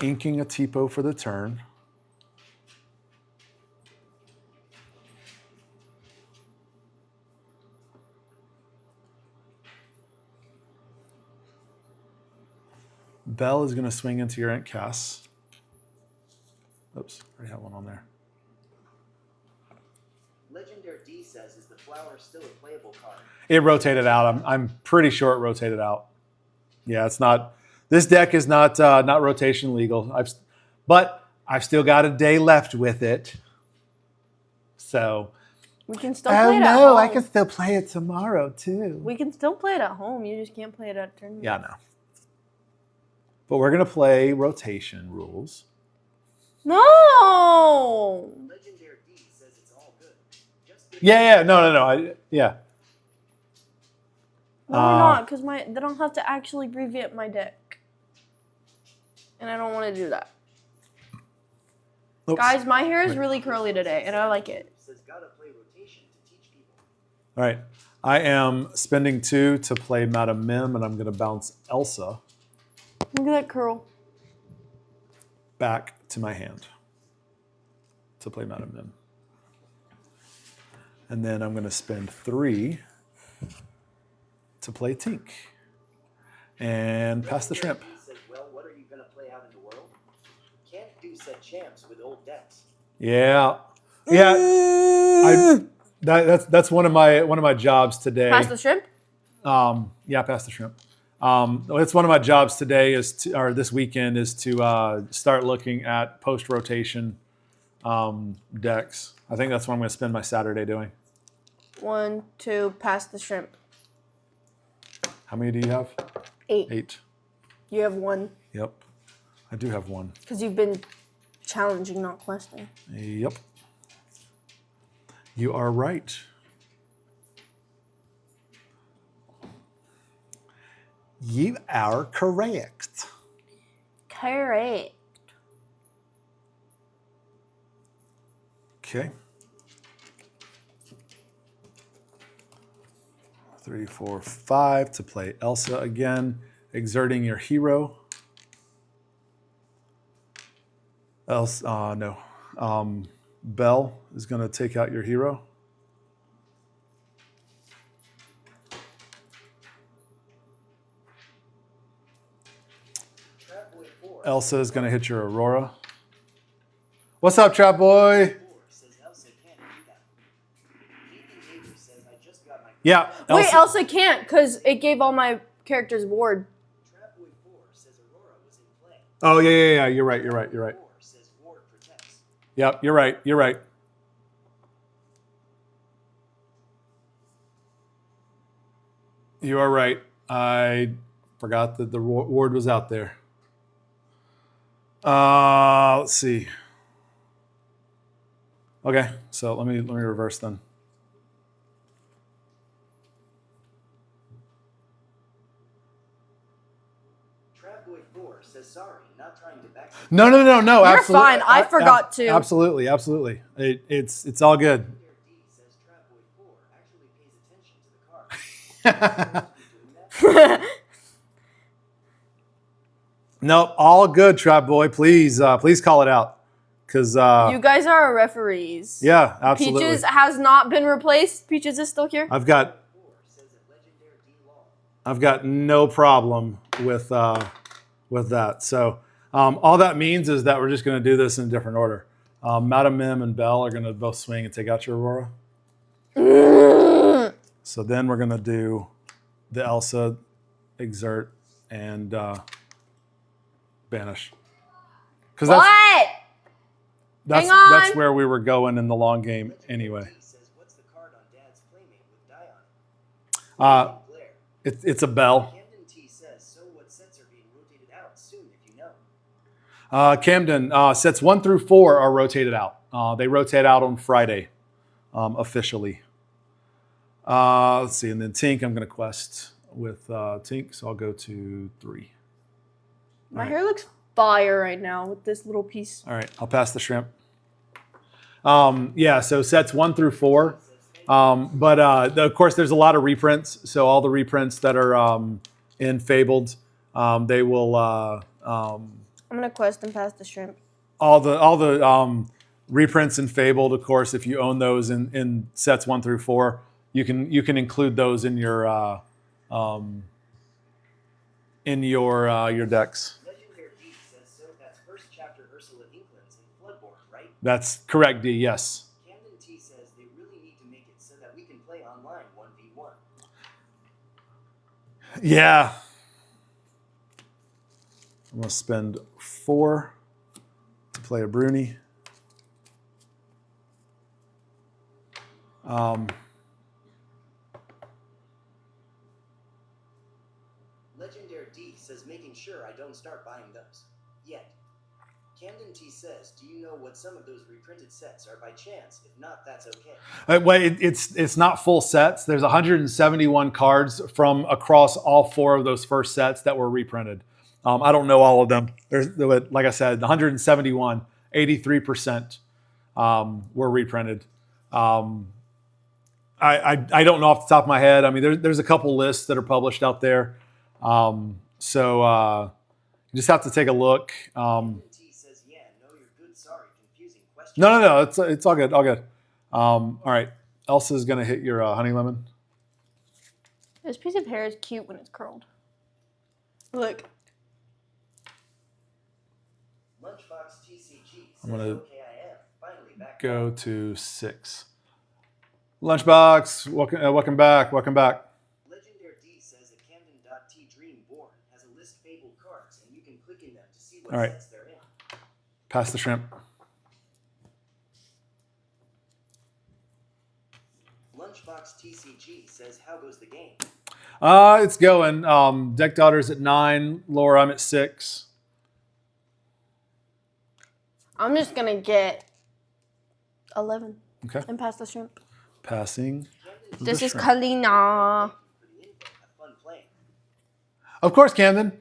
Inking a Tipo for the turn. Belle is going to swing into your Aunt Cass. already have one on there. Legendary D says, is the flower still a playable card? It rotated out. I'm pretty sure it rotated out. Yeah, it's not. This deck is not rotation legal. But I've still got a day left with it. So. We can still play it at home. I can still play it tomorrow too. We can still play it at home. You just can't play it at tournament. Yeah, no. But we're gonna play rotation rules. No. Legendary D says it's all good. Just Yeah. No. Yeah. No, we're not, because they don't have to actually revamp my deck. And I don't want to do that. Oops. Guys, my hair is really curly today, and I like it. says gotta play rotation to teach people. All right. I am spending 2 to play Madame Mim, and I'm gonna bounce Elsa Look at that curl. back to my hand to play Madame Mim. And then I'm gonna spend 3 to play Tink. And pass the shrimp. Legendary D says, well, what are you gonna play out in the world? Can't do set champs with old decks. Yeah. That's one of my jobs today. Pass the shrimp? Pass the shrimp. It's one of my jobs today this weekend is to start looking at post rotation decks. I think that's what I'm going to spend my Saturday doing. 1, 2, pass the shrimp. How many do you have? 8. 8. You have 1, Yep. I do have 1. because you've been challenging, not questing. Yep. You are right. You are correct. Correct. Okay. 3, 4, 5 to play Elsa again, exerting your hero. No. Belle is going to take out your hero. Trapboy 4 Elsa is going to hit your Aurora. What's up, Trap Boy? says Elsa can't do that. Ethan Neighbor says I just got my Yeah. Wait, Elsa can't, because it gave all my characters ward. Trapboy 4 says Aurora was in play. Oh, yeah. You're right. 4 says Ward protects. Yep, you're right. You are right. I forgot that the ward was out there. Let's see. Okay, so let me reverse then. Trapboy 4 says sorry, not trying to back. No. You're absolutely. fine. I forgot to. Absolutely. It's all good. D says Trapboy 4 actually pays attention to the card. Nope, all good, Trap Boy. Please call it out, because You guys are our referees. yeah, absolutely. Peaches has not been replaced. Peaches is still here. I've got 4 says that Legendary D Law. I've got no problem with that. So all that means is that we're just going to do this in a different order. Madame Mim and Belle are going to both swing and take out your Aurora. So then we're going to do the Elsa, exert, and banish. Because What? that's Hang on. that's where we were going in the long game anyway. D says what's the card on Dad's playmate with die on it? Glare. It's a Belle. Camden T says so what sets are being rotated out soon if you know. Camden, sets 1 through 4 are rotated out. They rotate out on Friday, officially. Let's see, and then Tink, I'm going to quest with Tink, so I'll go to 3. My Alright. hair looks fire right now with this little piece. All right, I'll pass the shrimp. So sets 1 through 4. But of course, there's a lot of reprints. So all the reprints that are in Fabled, they will I'm gonna quest and pass the shrimp. all the reprints in Fabled. Of course, if you own those in sets 1 through 4, you can include those in your decks. Legendary D says so that's first chapter Ursula Inklings in Floodborn, right? That's correct, D. Yes. Camden T says they really need to make it so that we can play online 1v1. Yeah. I'm going to spend 4 to play a Bruni. Legendary D says making sure I don't start buying those. Yet. Camden T says, do you know what some of those reprinted sets are by chance? If not, that's okay. Well, it's not full sets. There's 171 cards from across all 4 of those first sets that were reprinted. I don't know all of them. There's, like I said, 171, 83% were reprinted. I don't know off the top of my head. I mean, there's a couple lists that are published out there. So you just have to take a look. Camden T says, yeah, no, you're good. Sorry, confusing question. No. It's all good. All good. All right. Elsa's going to hit your honey lemon. This piece of hair is cute when it's curled. Look. Lunchbox TCG says, I'm gonna okay, I am. Finally back. Go to 6. Lunchbox, welcome back. Welcome back. Legendary D says that Camden.T Dreamborn has a list of fabled cards, and you can click in them to see what All right. sets they're in. Pass the shrimp. Lunchbox TCG says, how goes the game? It's going. Deck Daughter's at 9. Laura, I'm at 6. I'm just going to get 11 Okay. and pass the shrimp. Passing. Camden This The is shrimp. Kalina. for the info. Have fun playing. Of course, Camden.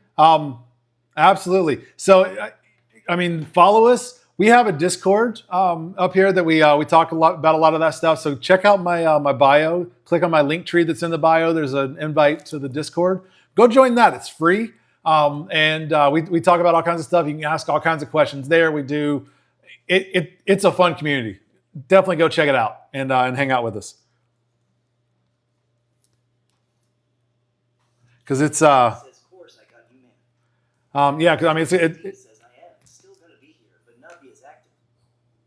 Absolutely. So, I mean, follow us. We have a Discord up here that we talk about a lot of that stuff. So check out my my bio. Click on my link tree that's in the bio. There's an invite to the Discord. Go join that. It's free. And we talk about all kinds of stuff. You can ask all kinds of questions there. We do. It's a fun community. Definitely go check it out and hang out with us. Because it's Says, course, I got you, man. yeah. Because I mean, He says, I am still gonna be here, but not be as active.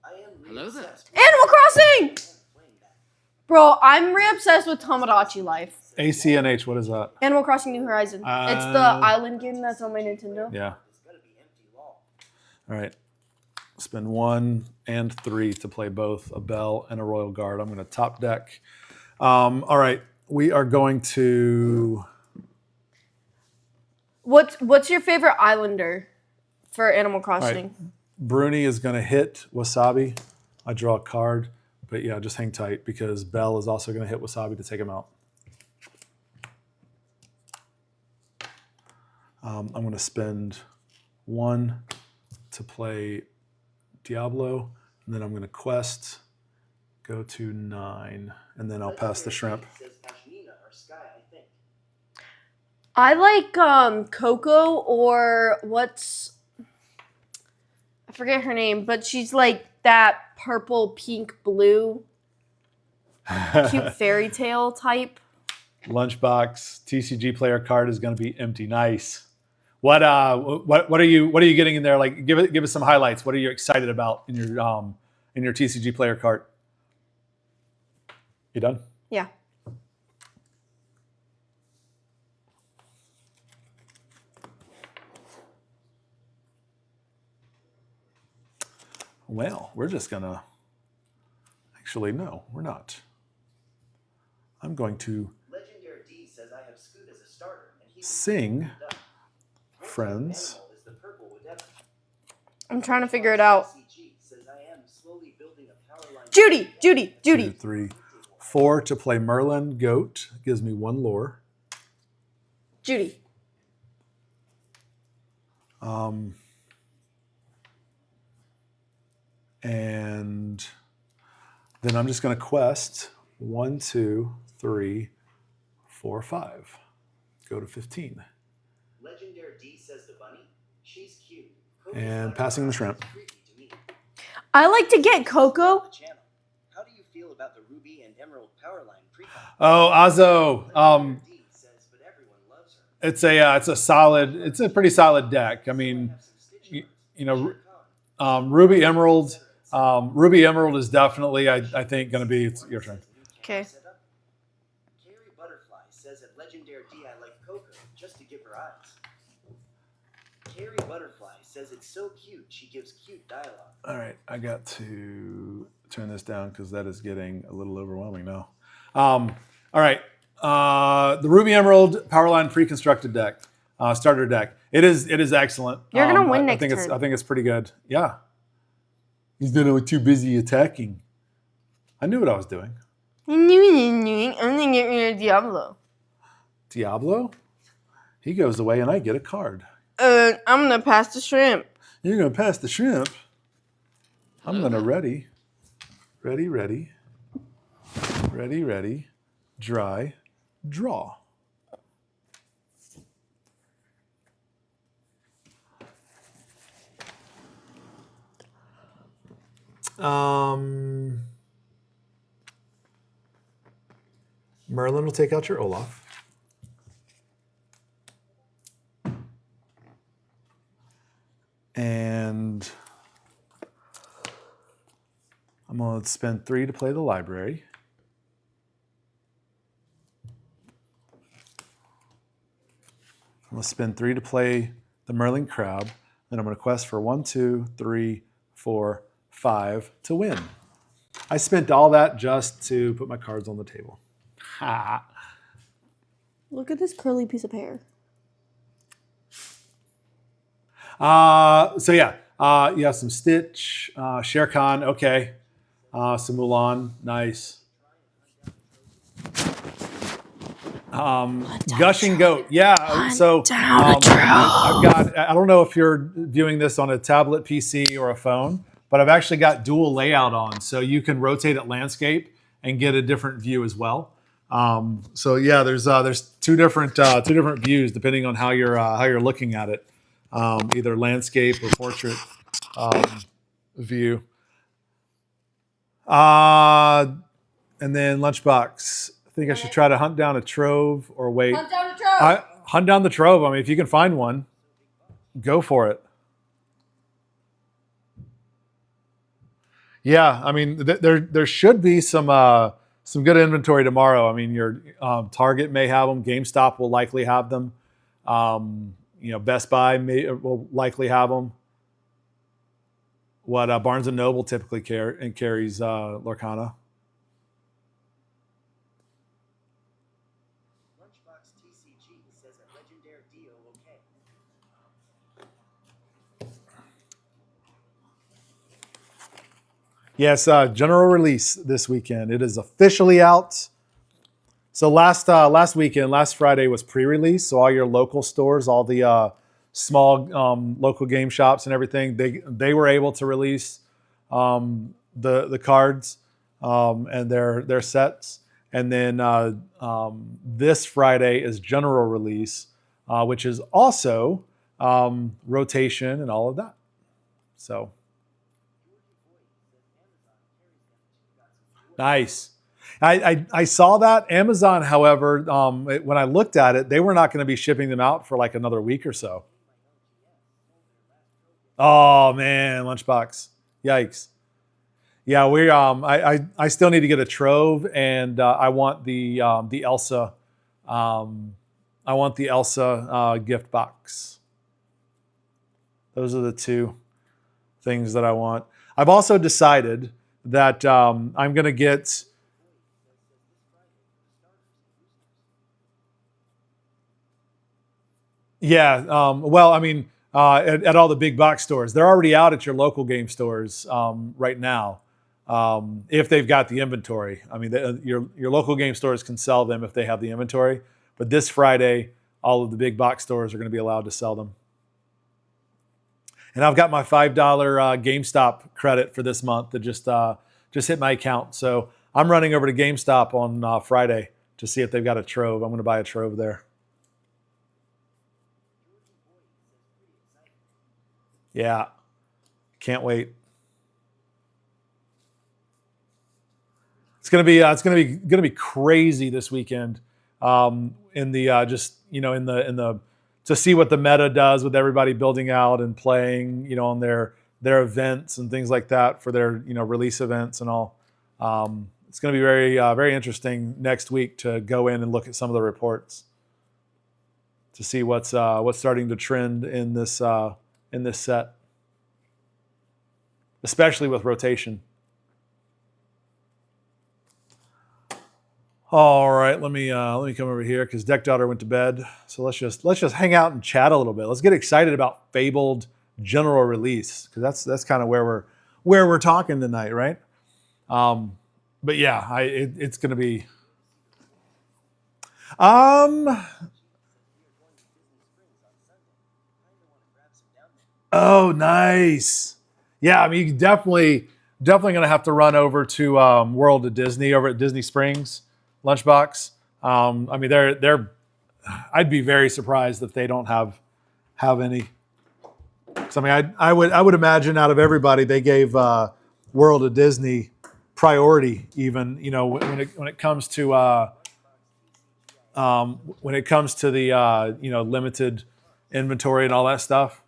I am Hello there. re-obsessed with- Animal Crossing! I am playing that. Bro, I'm re-obsessed with Tamagotchi Life. ACNH. What is that? Animal Crossing New Horizon. It's the island game that's on my Nintendo. Yeah. It's gonna be empty long. All right. Spend 1 and 3 to play both a Bell and a Royal Guard. I'm going to top deck. All right. We are going to. What's your favorite islander for Animal Crossing? Bruni is going to hit Wasabi. I draw a card. But yeah, just hang tight because Bell is also going to hit Wasabi to take him out. I'm going to spend 1 to play Diablo, and then I'm going to quest, go to 9, and then I'll pass the shrimp. Says Pashmina or Sky, I think. I like Coco or what's I forget her name, but she's like that purple, pink, blue, cute fairy tale type. Lunchbox TCG player card is going to be empty. Nice. What are you getting in there? Like give us some highlights. What are you excited about in your TCG player card? You done? Yeah. Well, we're just gonna. Actually, no, we're not. I'm going to Legendary D says I have Scoot as a starter, and he's sing Duck. Friends. Animal is the purple with Devon. I'm trying to figure it out. CG says I am slowly building a power line. Judy. 2, 3, 4 to play Merlin Goat. Gives me 1 lore. Judy. And then I'm just going to quest 1, 2, 3, 4, 5. Go to 15. Legendary D says the bunny. She's cute. Coco's And bunny passing the is shrimp. creepy to me. I like to get Coco. The channel. How do you feel about the Ruby and Emerald power line pre-con? Oh, Azo. Legendary D says, but everyone loves her. It's a pretty solid deck. I mean, Have some stitch marks. you know, Sure con. Ruby Emerald Ruby Emerald is definitely, I think, going to be. It's your turn. Okay. Carrie Butterfly says at Legendary D I like Coco just to give her eyes. Carrie Butterfly says it's so cute she gives cute dialogue. All right, I got to turn this down because that is getting a little overwhelming now. All right, the Ruby Emerald Powerline pre-constructed deck, starter deck. It is excellent. You're gonna win I think next turn. I think it's pretty good. Yeah. He's too busy attacking. I knew what I was doing. I'm gonna get rid of Diablo. Diablo? He goes away and I get a card. I'm gonna pass the shrimp. You're going to pass the shrimp. I'm going to ready, dry, draw. Merlin will take out your Olaf. And I'm going to spend 3 to play the library. I'm going to spend 3 to play the Merlin Crab. Then I'm going to quest for 1, 2, 3, 4, 5 to win. I spent all that just to put my cards on the table. Ha! Look at this curly piece of hair. So yeah, you have some Stitch, Shere Khan, okay. Some Mulan, nice. Gushing Goat, yeah. So I've got, I don't know if you're viewing this on a tablet PC or a phone, but I've actually got dual layout on. So you can rotate it landscape and get a different view as well. So yeah, there's two different views depending on how you're looking at it. Either landscape or portrait view. And then Lunchbox. I think I should try to hunt down a trove or wait. Hunt down a trove. Hunt down the trove. I mean, if you can find one, go for it. Yeah, I mean, there should be some good inventory tomorrow. I mean, your Target may have them. GameStop will likely have them. Best Buy will likely have them. What Barnes & Noble typically carries Lorcana. Lunchbox TCG says at Legendary Dio okay. Yes, general release this weekend. It is officially out. So last Friday was pre-release. So all your local stores, all the small local game shops and everything, they were able to release the cards and their sets. And then this Friday is general release, which is also rotation and all of that. So nice. I saw that. Amazon, however, when I looked at it, they were not going to be shipping them out for like another week or so. Oh man, Lunchbox. Yikes. Yeah, we I still need to get a trove, and I want the Elsa gift box. Those are the two things that I want. I've also decided that I'm going to get. Yeah, well, I mean, at all the big box stores, they're already out at your local game stores right now. If they've got the inventory, I mean, your local game stores can sell them if they have the inventory. But this Friday, all of the big box stores are going to be allowed to sell them. And I've got my $5 GameStop credit for this month that just hit my account. So I'm running over to GameStop on Friday to see if they've got a trove. I'm going to buy a trove there. Yeah, can't wait. It's gonna be crazy this weekend. In the to see what the meta does with everybody building out and playing, on their their events and things like that for their release events and all. It's going to be very interesting next week to go in and look at some of the reports to see what's starting to trend in this set, especially with rotation. All right, let me come over here because Deck Daughter went to bed. So let's just hang out and chat a little bit. Let's get excited about Fabled general release because that's kind of where we're talking tonight, right? But yeah, it's going to be. Oh, nice. Yeah, I mean, you definitely going to have to run over to World of Disney over at Disney Springs, Lunchbox. I mean, they're. I'd be very surprised if they don't have any. So, I mean, I would imagine out of everybody they gave World of Disney priority, even when it comes to the limited inventory and all that stuff.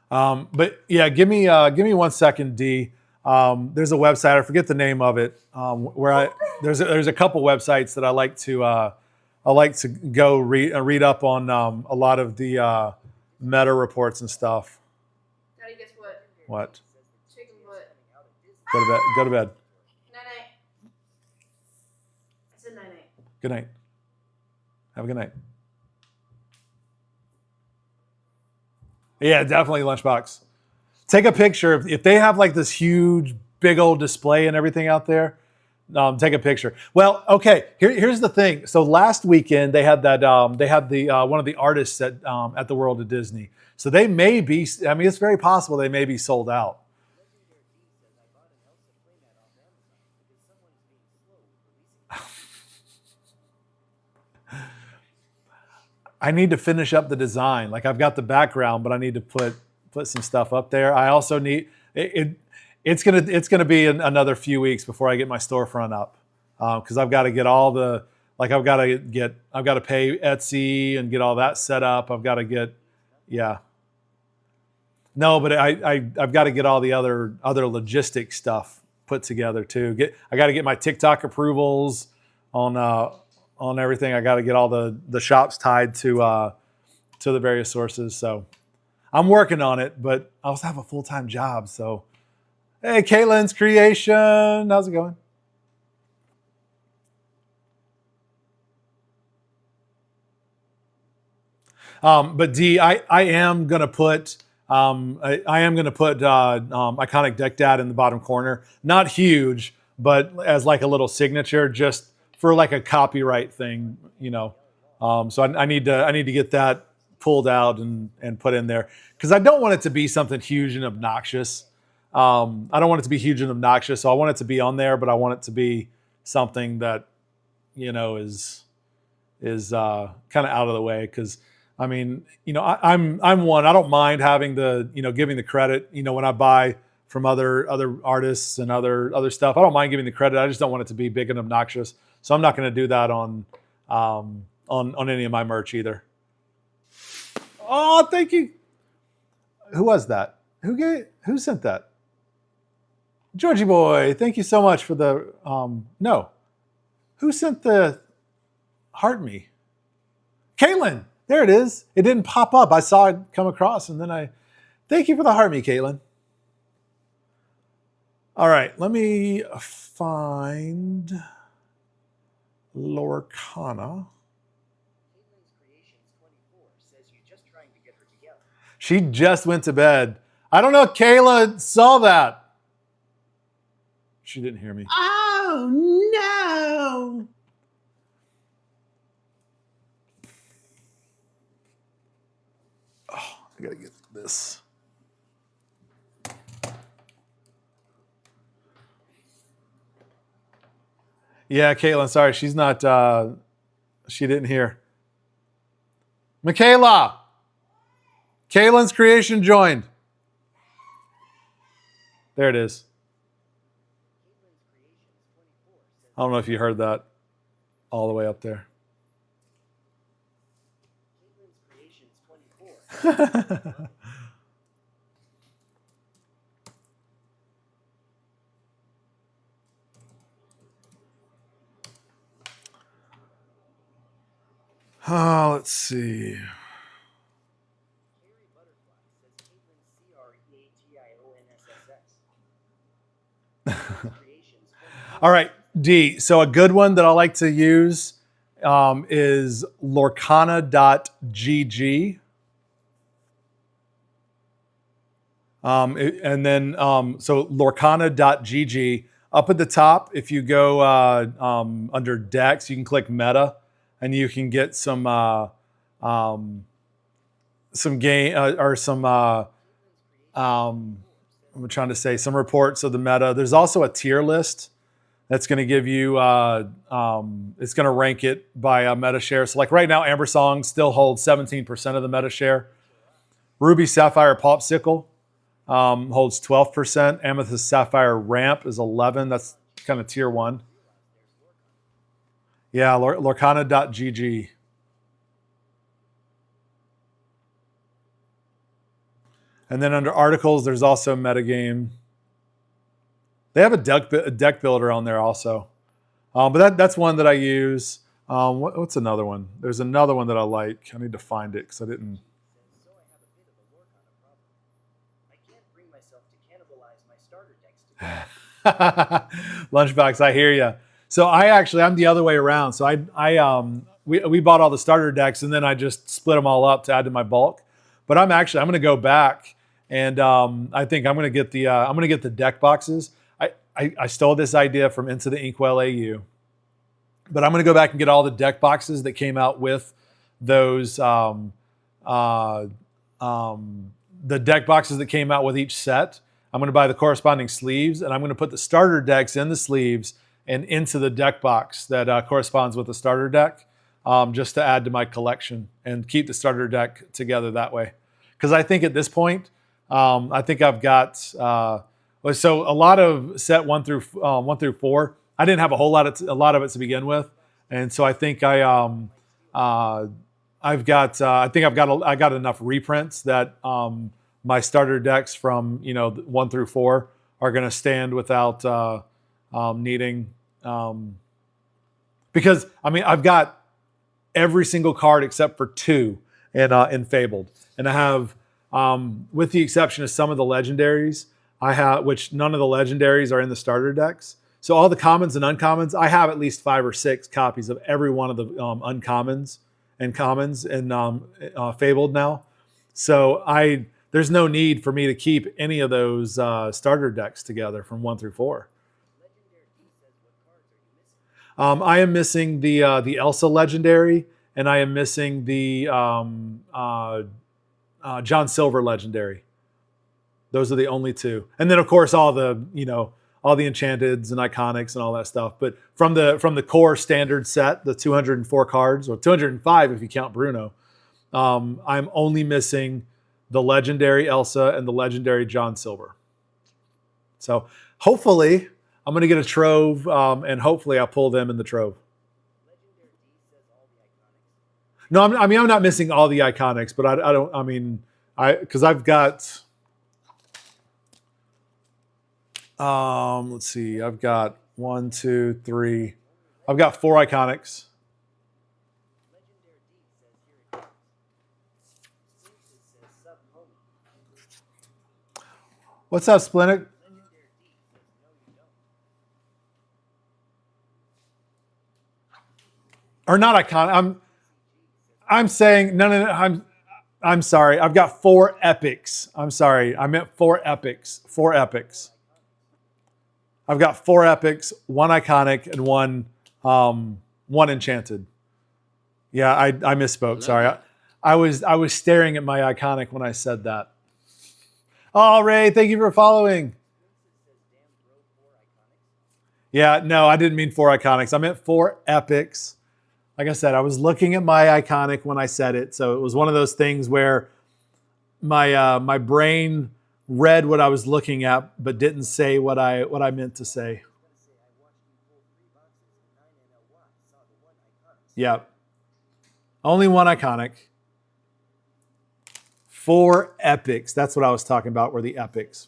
But yeah, give me 1 second, D. There's a website, I forget the name of it, where there's a couple websites that I like to go read up on a lot of the meta reports and stuff. Daddy, guess what? What? Chicken butt. Go to bed. Night-night. I said night-night. Good night. Have a good night. Yeah, definitely Lunchbox. Take a picture. If they have like this huge, big old display and everything out there, take a picture. Well, okay. Here's the thing. So last weekend they had that. They had the one of the artists at the World of Disney. So they may be. I mean, it's very possible they may be sold out. I need to finish up the design. Like I've got the background, but I need to put some stuff up there. I also need it. It's gonna be another few weeks before I get my storefront up because I've got to get all the I've got to pay Etsy and get all that set up. I've got to get No, but I've got to get all the other logistic stuff put together too. I got to get my TikTok approvals on everything. I got to get all the shops tied to the various sources. So I'm working on it, but I also have a full-time job. So, hey, Caitlin's Creation, how's it going? But D, I am gonna put Iconic Deck Dad in the bottom corner. Not huge, but as like a little signature, just for like a copyright thing, So I need to get that pulled out and put in there because I don't want it to be something huge and obnoxious. I don't want it to be huge and obnoxious, so I want it to be on there, but I want it to be something that is kind of out of the way because. I mean, I'm one. I don't mind having giving the credit. When I buy from other artists and other stuff, I don't mind giving the credit. I just don't want it to be big and obnoxious. So I'm not going to do that on any of my merch either. Oh, thank you. Who was that? Who sent that? Georgie boy, thank you so much for the no. Who sent the heart me? Caitlin. There it is. It didn't pop up. I saw it come across, and then thank you for the heart me, Caitlin. All right, let me find Lorcana. She just went to bed. I don't know if Kayla saw that. She didn't hear me. Oh, no. I gotta get this. Yeah, Caitlin, sorry, she's not, she didn't hear. Michaela! Caitlin's Creation joined. There it is. I don't know if you heard that all the way up there. Let's see. Carrie Butterfly says Caitlin CREATIONSSS. Creations. All right, D. So a good one that I like to use is lorcana.gg. And then, so lorcana.gg. Up at the top, if you go under decks, you can click meta and you can get some game or some, I'm trying to say, some reports of the meta. There's also a tier list that's going to give you, it's going to rank it by meta share. So like right now, Amber Song still holds 17% of the meta share. Ruby Sapphire Popsicle holds 12%. Amethyst Sapphire Ramp is 11. That's kind of tier 1. Yeah, lorcana.gg. And then under articles, there's also metagame. They have a deck builder on there also. But that's one that I use. What's another one? There's another one that I like. I need to find it because I didn't. So I have a bit of a Lorcana problem. I can't bring myself to cannibalize my starter decks together. Lunchbox, I hear you. So I'm the other way around. So we bought all the starter decks and then I just split them all up to add to my bulk. But I'm going to go back and I think I'm going to get the deck boxes. I stole this idea from Into the Inkwell AU, but I'm going to go back and get all the deck boxes that came out with those the deck boxes that came out with each set. I'm going to buy the corresponding sleeves, and I'm going to put the starter decks in the sleeves and into the deck box that corresponds with the starter deck, just to add to my collection and keep the starter deck together that way. Because I think at this point, I think I've got so a lot of set 1 through 4. I didn't have a lot of it to begin with, and so I think I got enough reprints that my starter decks from 1 through 4 are going to stand without needing because I've got every single card except for 2 in Fabled, and I have with the exception of some of the legendaries which none of the legendaries are in the starter decks. So all the commons and uncommons, I have at least 5 or 6 copies of every one of the uncommons and commons in Fabled now. So there's no need for me to keep any of those starter decks together from 1 through 4. I am missing the Elsa legendary, and I am missing the John Silver legendary. Those are the only 2, and then of course all the enchanteds and iconics and all that stuff. But from the core standard set, the 204 cards, or 205 if you count Bruno, I'm only missing the legendary Elsa and the legendary John Silver. So hopefully I'm going to get a trove, and hopefully I'll pull them in the trove. No, I'm not missing all the iconics, but because I've got. Let's see. I've got 1, 2, 3. I've got 4 iconics. What's up, Splinter? Or not iconic. I'm saying no. I'm sorry. I've got 4 epics. I'm sorry. I meant 4 epics. 4 epics. I've got 4 epics, 1 iconic, and 1 enchanted. Yeah, I misspoke. Sorry, I was staring at my iconic when I said that. Oh, Ray, thank you for following. Yeah, no, I didn't mean 4 iconics. I meant 4 epics. Like I said, I was looking at my iconic when I said it, so it was one of those things where my brain read what I was looking at, but didn't say what I meant to say. Yeah. Only 1 iconic. 4 epics. That's what I was talking about, were the epics.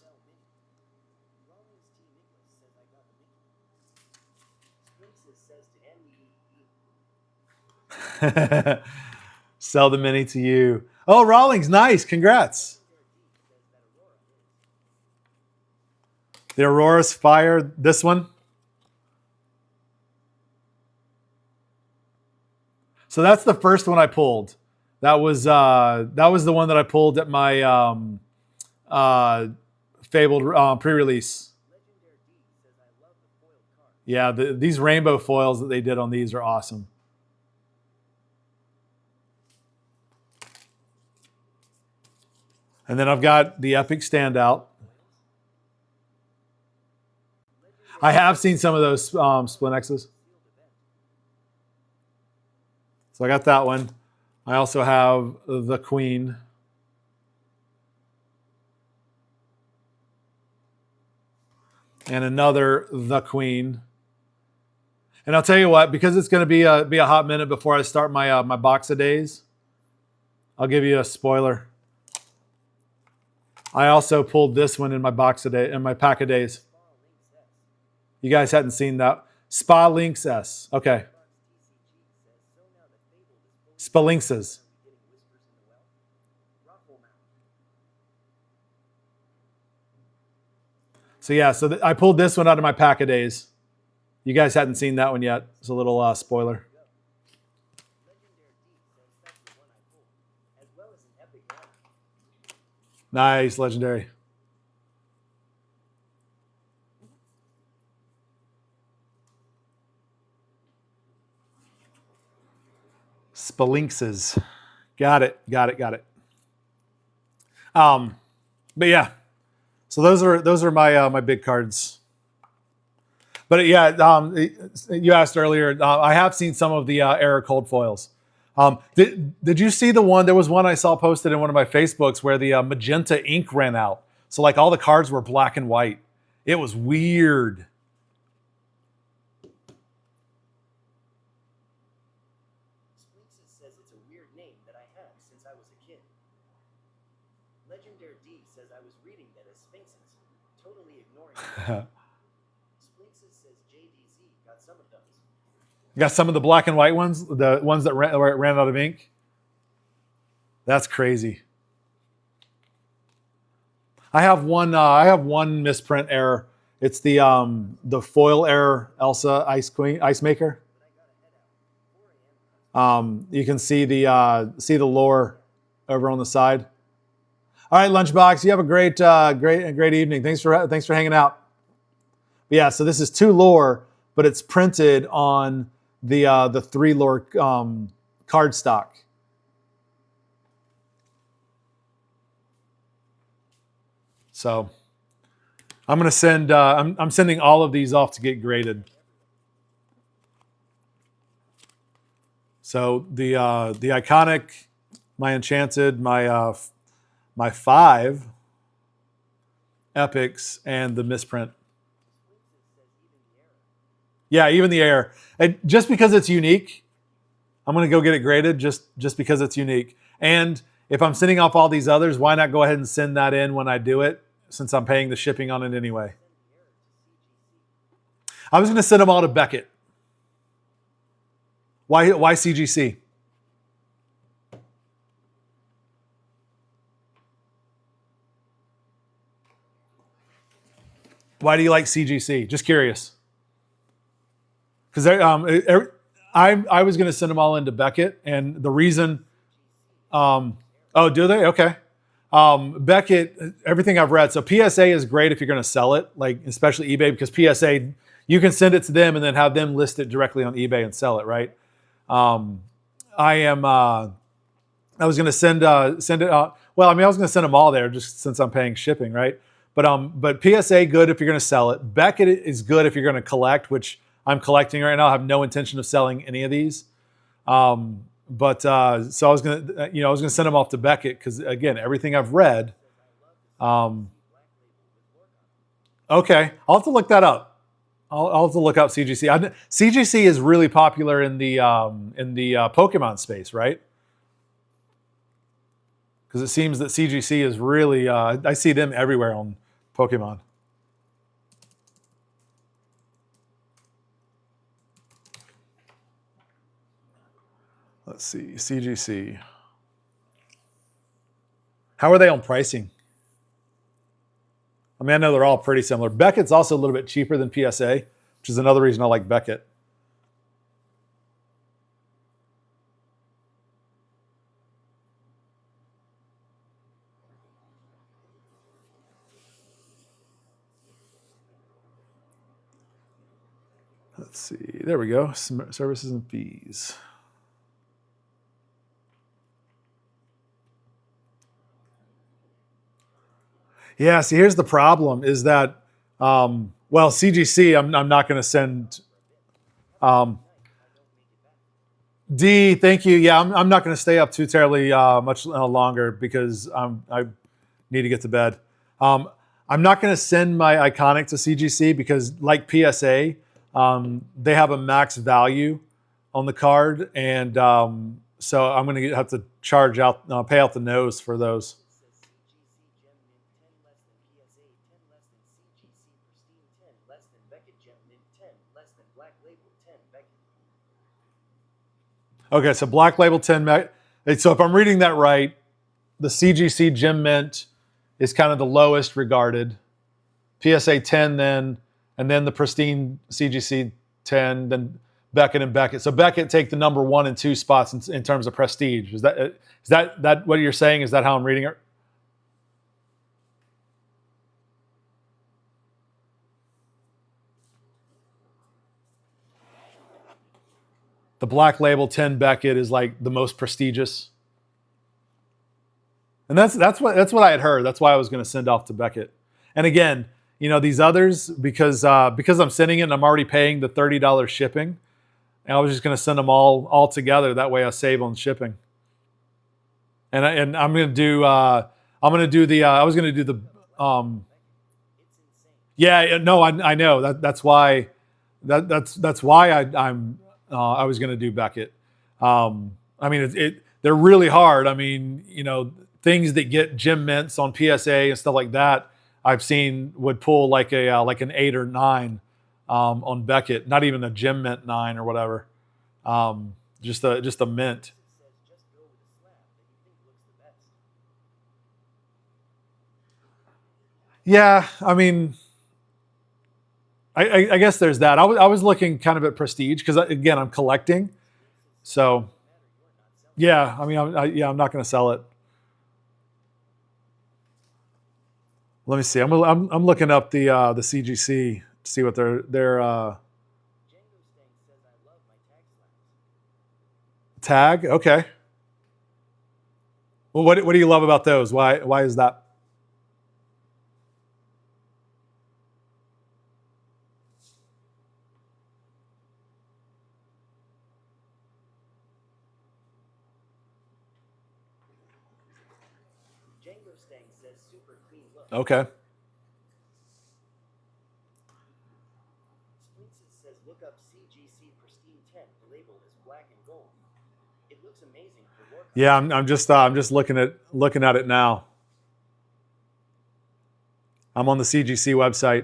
Sell the mini to you. Oh, Rawlings, nice. Congrats. The Aurora's fire. This one. So that's the first one I pulled. That was the one that I pulled at my Fabled pre-release. Yeah, these rainbow foils that they did on these are awesome. And then I've got the Epic Standout. I have seen some of those Splinexes. So I got that one. I also have the Queen. And another the Queen. And I'll tell you what, because it's going to be a hot minute before I start my my box of days, I'll give you a spoiler. I also pulled this one in my box of day in my pack of days. You guys hadn't seen that. Spa Lynx S. Okay. Spalinxes. So yeah, so I pulled this one out of my pack of days. You guys hadn't seen that one yet. It's a little spoiler. Nice, legendary. Spalinxes. Got it. But yeah. So those are my my big cards. But yeah, you asked earlier. I have seen some of the Error Cold foils. Did you see the one? There was one I saw posted in one of my Facebooks where the magenta ink ran out. So like all the cards were black and white. It was weird. Splinxes says it's a weird name that I have since I was a kid. Legendary D says I was reading that as Sphinxes, totally ignoring it. Splinxes says JDZ got some of those. Got some of the black and white ones, the ones that ran out of ink. That's crazy. I have one misprint error. It's the foil error Elsa Ice Maker. You can see the lore over on the side. All right, Lunchbox, you have a great evening. Thanks for hanging out. But yeah, so this is 2 lore, but it's printed on the 3 lore card stock. So I'm gonna send I'm sending all of these off to get graded. So the iconic, my enchanted, my 5 epics, and the misprint. Yeah, even the air. And just because it's unique, I'm gonna go get it graded just because it's unique. And if I'm sending off all these others, why not go ahead and send that in when I do it, since I'm paying the shipping on it anyway. I was gonna send them all to Beckett. Why CGC? Why do you like CGC? Just curious. Because I was going to send them all into Beckett, and the reason, oh, do they? Okay. Beckett, everything I've read. So PSA is great if you're going to sell it, like especially eBay, because PSA, you can send it to them and then have them list it directly on eBay and sell it, right? I was going to send it. Well, I mean, I was going to send them all there just since I'm paying shipping, right? But PSA good if you're going to sell it. Beckett is good if you're going to collect, which I'm collecting right now. I have no intention of selling any of these. So I was gonna send them off to Beckett because again, everything I've read. Okay, I'll have to look that up. I'll have to look up CGC. CGC is really popular in the Pokemon space, right? because it seems that CGC is really, I see them everywhere on Pokemon. Let's see, CGC. How are they on pricing? I mean, I know they're all pretty similar. Beckett's also a little bit cheaper than PSA, which is another reason I like Beckett. Let's see. There we go. Services and fees. Yeah, see, here's the problem is that, well, CGC, I'm not going to send. D, thank you. Yeah, I'm not going to stay up too terribly much longer because I need to get to bed. I'm not going to send my Iconic to CGC because, like PSA, they have a max value on the card, and so I'm going to have to charge out, pay out the nose for those. Okay, so Black Label 10. So if I'm reading that right, the CGC Gem Mint is kind of the lowest regarded. PSA 10 then, and then the pristine CGC 10, then Beckett and Beckett. So Beckett take the number 1 and 2 spots in terms of prestige. Is that what you're saying? Is that how I'm reading it? The Black Label 10 Beckett is like the most prestigious. And that's what I had heard. That's why I was going to send off to Beckett. And again, you know, these others, because I'm sending it and I'm already paying the $30 shipping, and I was just going to send them all together. That way I save on shipping. And I'm going to do I was going to do the yeah, no, I know that's why I was going to do Beckett. I mean, they're really hard. I mean, you know, things that get gem mints on PSA and stuff like that, I've seen would pull like an 8 or 9 on Beckett. Not even a gem mint 9 or whatever. Just a mint. Yeah, I mean, I guess there's that. I was looking kind of at prestige because, again, I'm collecting. So, yeah, I mean, I'm not going to sell it. Let me see. I'm looking up the CGC to see what their tag. Okay. Well, what do you love about those? Why is that? Okay. Says look up CGC Pristine 10. The label is black and gold. It looks amazing for work. Yeah, I'm just looking at it now. I'm on the CGC website.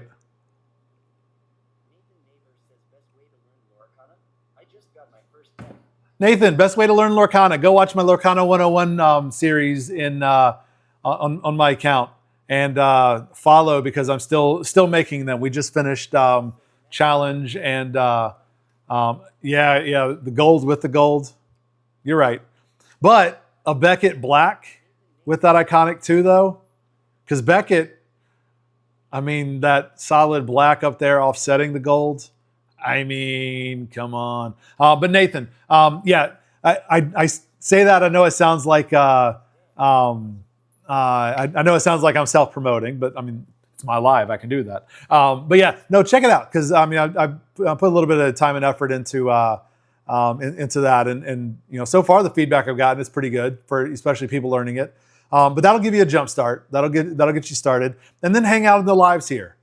Nathan, best way to learn Lorcana. Go watch my Lorcana 101 series on my account. And follow because I'm still making them. We just finished challenge and the gold with the gold. You're right, but a Beckett black with that Iconic too, though, because Beckett, I mean, that solid black up there offsetting the gold. I mean, come on. But Nathan, I say that. I know it sounds like. I know it sounds like I'm self-promoting, but I mean, it's my live. I can do that. But yeah, no, check it out because I mean, I put a little bit of time and effort into that, and you know, so far the feedback I've gotten is pretty good for especially people learning it. But that'll give you a jump start. That'll get you started, and then hang out in the lives here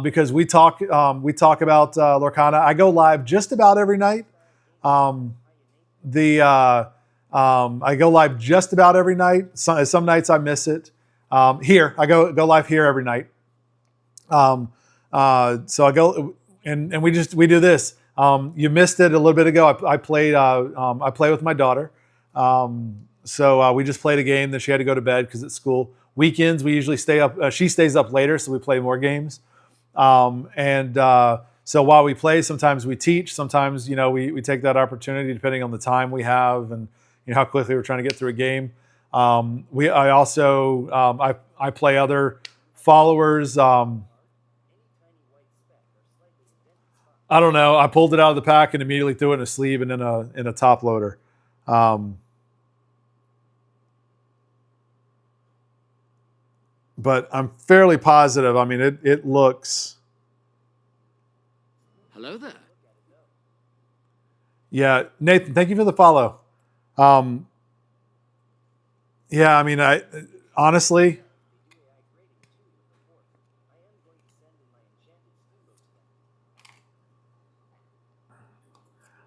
because we talk about Lorcana. I go live just about every night. I go live just about every night. Some nights I miss it. Here, I go live here every night. So I go and we do this. You missed it a little bit ago. I play with my daughter. So we just played a game. Then she had to go to bed because it's school. Weekends we usually stay up. She stays up later, so we play more games. So while we play, sometimes we teach. Sometimes we take that opportunity depending on the time we have and how quickly we're trying to get through a game. I also play other followers. I don't know. I pulled it out of the pack and immediately threw it in a sleeve and in a top loader. But I'm fairly positive. I mean, it looks. Hello there. Yeah, Nathan, thank you for the follow. Yeah, I mean, honestly.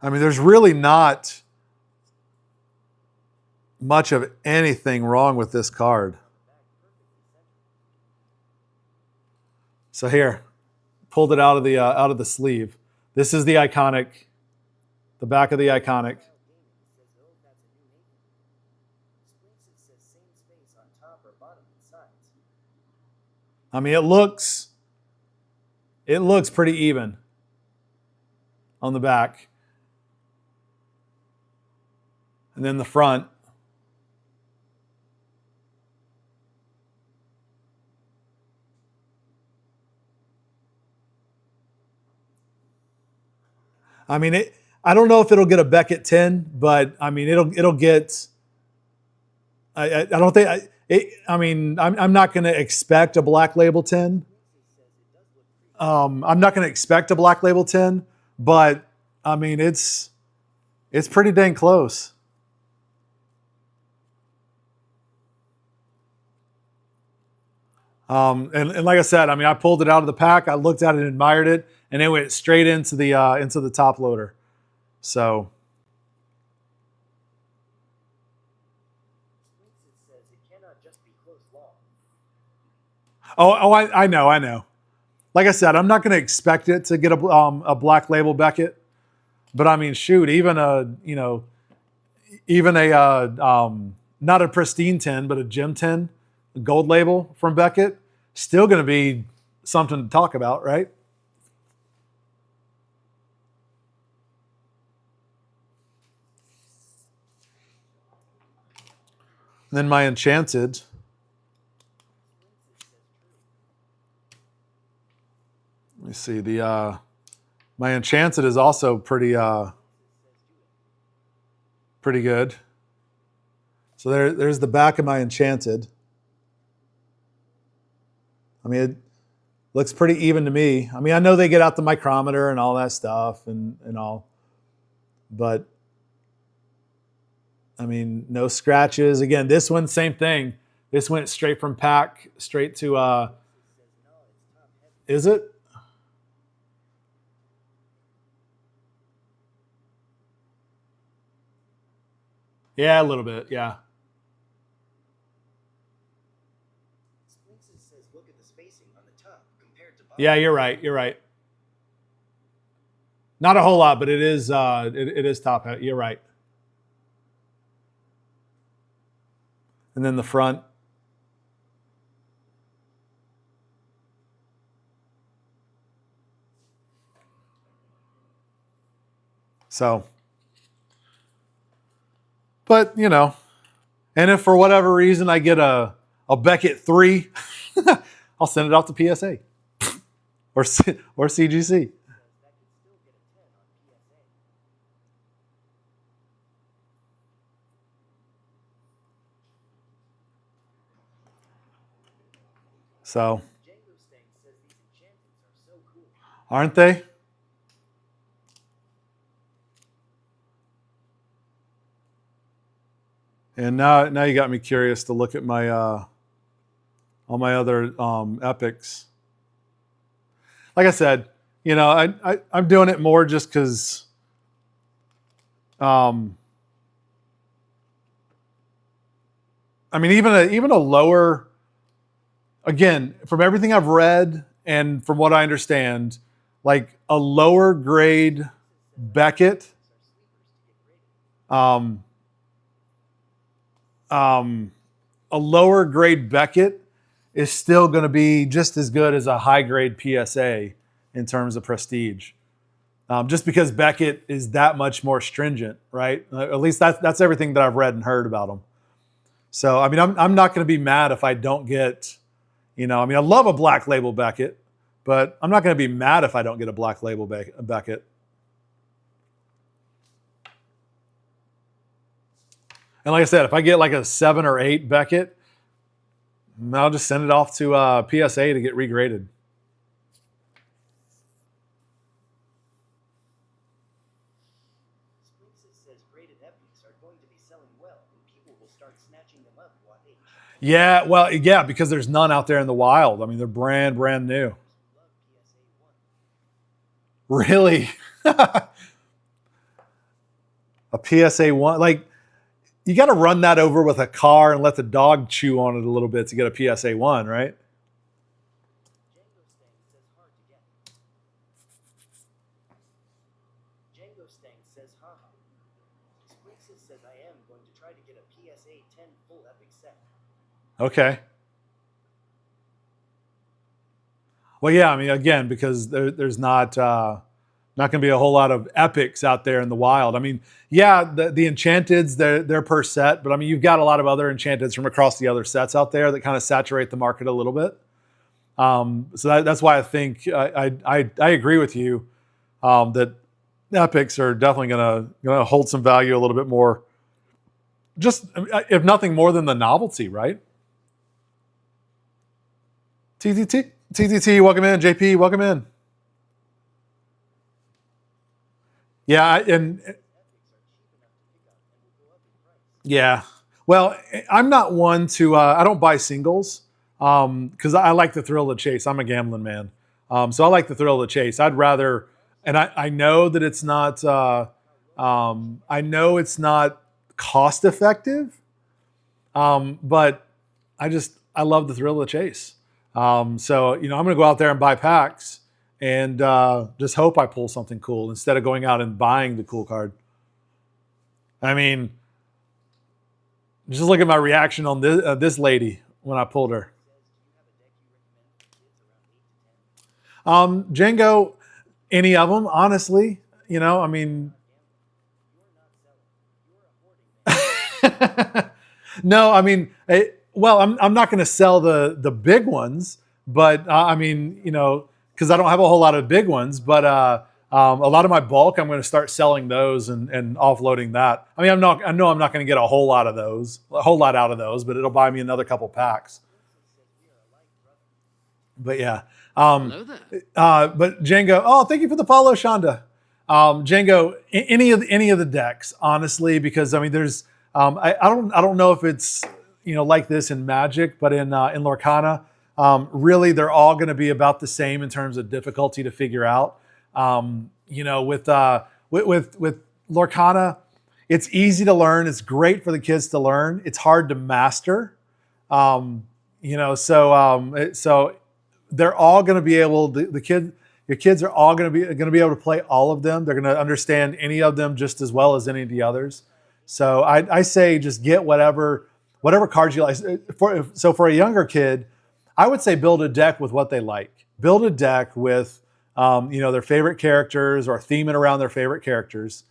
I mean, there's really not much of anything wrong with this card. So here, pulled it out of the sleeve. This is the iconic, the back of the iconic. I mean, it looks pretty even on the back. And then the front. I mean, I don't know if it'll get a Beckett 10, but I mean, it'll get. I don't think. I'm not going to expect a Black Label 10. I'm not going to expect a Black Label 10, but I mean, it's pretty dang close. And like I said, I mean, I pulled it out of the pack. I looked at it and admired it, and it went straight into the top loader. So. Oh, I know. Like I said, I'm not going to expect it to get a Black Label Beckett, but I mean, shoot, even a not a pristine 10, but a gem 10. Gold label from Beckett, still going to be something to talk about, right? And then my Enchanted. Let me see. My Enchanted is also pretty good. So there's the back of my Enchanted. I mean, it looks pretty even to me. I mean, I know they get out the micrometer and all that stuff and all, but I mean, no scratches. Again, this one, same thing. This went straight from pack, straight to, is it? Yeah, a little bit, yeah. Yeah, you're right. You're right. Not a whole lot, but it is top hat. You're right. And then the front. So, but and if for whatever reason I get a Beckett 3, I'll send it off to PSA. Or CGC. So, aren't they? And now you got me curious to look at my all my other epics. Like I said, I'm doing it more just because I mean, even a lower, again, from everything I've read and from what I understand, like a lower grade Beckett, a lower grade Beckett is still going to be just as good as a high grade PSA in terms of prestige. Just because Beckett is that much more stringent, right? At least that's everything that I've read and heard about him. So, I mean, I'm not going to be mad if I don't get, I mean, I love a black label Beckett, but I'm not going to be mad if I don't get a black label Beckett. And like I said, if I get like a 7 or 8 Beckett, I'll just send it off to PSA to get regraded. Splinks says graded epics are going to be selling well, and people will start snatching them up. Watch. Yeah, well, yeah, because there's none out there in the wild. I mean, they're brand new. Love PSA 1. Really? A PSA 1? Like, you got to run that over with a car and let the dog chew on it a little bit to get a PSA 1, right? Django Stang says hard to get. Django Stang says haha. Splinks says I am going to try to get a PSA 10 full epic set. Okay. Well, yeah, I mean, again, because there's not going to be a whole lot of epics out there in the wild. I mean, yeah, the Enchanteds, they're per set, but I mean, you've got a lot of other Enchanteds from across the other sets out there that kind of saturate the market a little bit. So that's why I think I agree with you that epics are definitely gonna hold some value a little bit more. Just if nothing more than the novelty, right? TTT, welcome in. JP, welcome in. Yeah, and yeah. Well, I'm not one to. I don't buy singles because I like the thrill of the chase. I'm a gambling man, so I like the thrill of the chase. I'd rather, and I know that it's not. I know it's not cost effective, but I love the thrill of the chase. So I'm going to go out there and buy packs and just hope I pull something cool instead of going out and buying the cool card. I mean, just look at my reaction on this lady when I pulled her. Django, any of them, honestly, I mean. No, I mean, well, I'm not going to sell the big ones, but I mean, because I don't have a whole lot of big ones, but a lot of my bulk, I'm going to start selling those and offloading that. I mean, I know I'm not going to get a whole lot out of those, but it'll buy me another couple packs. But yeah. Hello there. But Django, oh, thank you for the follow, Shonda. Django, any of the decks, honestly, because I mean, there's, I don't know if it's, like this in Magic, but in Lorcana, really they're all going to be about the same in terms of difficulty to figure out. With Lorcana, it's easy to learn. It's great for the kids to learn. It's hard to master. So they're all going to be able. Your kids are all going to be able to play all of them. They're going to understand any of them just as well as any of the others. So I say just get whatever cards you like. So for a younger kid, I would say build a deck with what they like. Build a deck with their favorite characters or theme it around their favorite characters.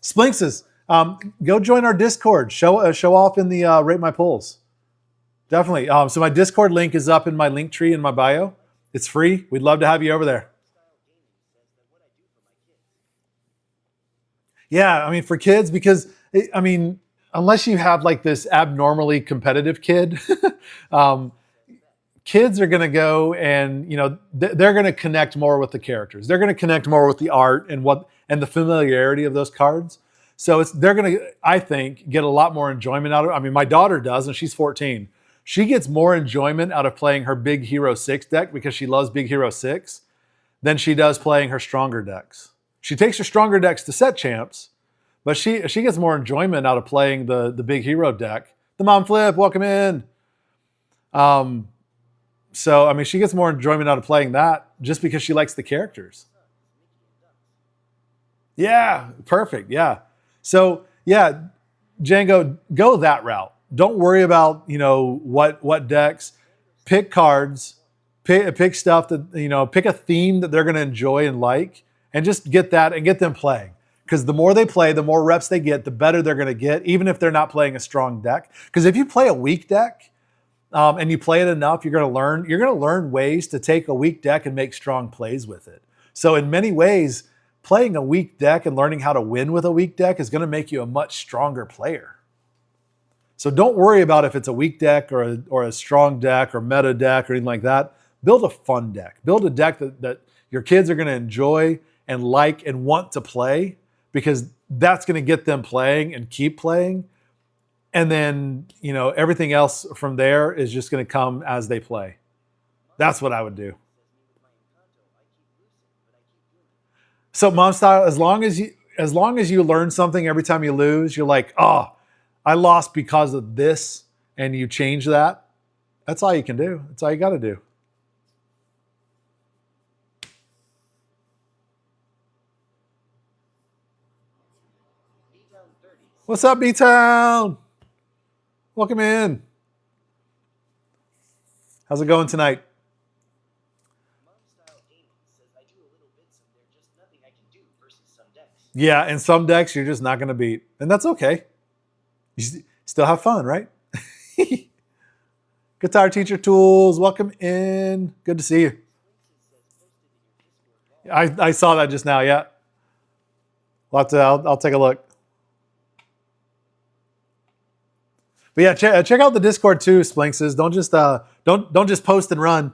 Splinks, go join our Discord. Show off in the Rate My Pulls. Definitely. So my Discord link is up in my link tree in my bio. It's free. We'd love to have you over there. Yeah, I mean, for kids, because, I mean, unless you have like this abnormally competitive kid, kids are going to go and, they're going to connect more with the characters. They're going to connect more with the art and the familiarity of those cards. So they're going to, I think, get a lot more enjoyment out of it. I mean, my daughter does, and she's 14. She gets more enjoyment out of playing her Big Hero 6 deck because she loves Big Hero 6 than she does playing her stronger decks. She takes her stronger decks to set champs, But she gets more enjoyment out of playing the big hero deck. The Mom Flip, welcome in. So I mean, she gets more enjoyment out of playing that just because she likes the characters. Yeah, perfect. Yeah. So yeah, Django, go that route. Don't worry about, you know, what decks. Pick cards, pick stuff that, you know, pick a theme that they're going to enjoy and like, and just get that and get them playing. Because the more they play, the more reps they get, the better they're going to get, even if they're not playing a strong deck. Because if you play a weak deck and you play it enough, you're going to learn ways to take a weak deck and make strong plays with it. So in many ways, playing a weak deck and learning how to win with a weak deck is going to make you a much stronger player. So don't worry about if it's a weak deck or a strong deck or meta deck or anything like that. Build a fun deck. Build a deck that your kids are going to enjoy and like and want to play, because that's going to get them playing and keep playing. And then, you know, everything else from there is just going to come as they play. That's what I would do. So Mom Style, as long as you learn something every time you lose, you're like, oh, I lost because of this, and you change that. That's all you can do. That's all you got to do. What's up, B-Town? Welcome in. How's it going tonight? Yeah, and some decks you're just not going to beat. And that's okay. You still have fun, right? Guitar Teacher Tools, welcome in. Good to see you. I saw that just now, yeah. I'll take a look. But yeah, check out the Discord too, Splinkses. Don't just post and run.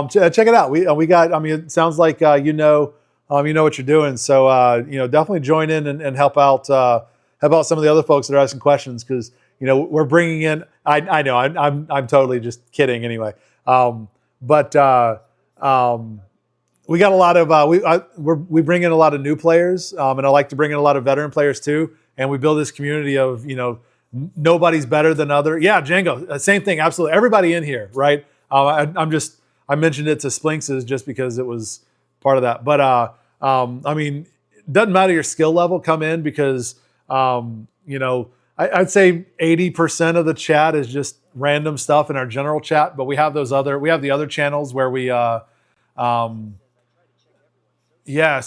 Check it out. We got. I mean, it sounds like you know what you're doing. So definitely join in and help out some of the other folks that are asking questions, because we're bringing in. I know I'm totally just kidding anyway. But we got a lot of we bring in a lot of new players, and I like to bring in a lot of veteran players too. And we build this community of nobody's better than other. Yeah, Django, same thing. Absolutely. Everybody in here, right? I mentioned it to Splinkses just because it was part of that. But I mean, it doesn't matter your skill level, come in, because I'd say 80% of the chat is just random stuff in our general chat. But we have the other channels where we we have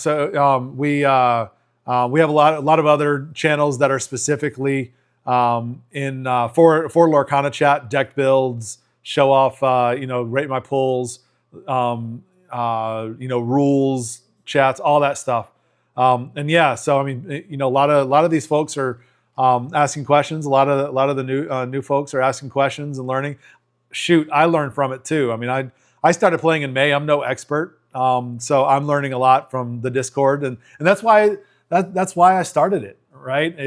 a lot of other channels that are specifically for Lorcana chat, deck builds, show off, rate my pulls, rules, chats, all that stuff. So I mean, a lot of these folks are asking questions. A lot of the new folks are asking questions and learning. Shoot, I learned from it too. I mean, I started playing in May. I'm no expert, so I'm learning a lot from the Discord, and that's why I started it. Right?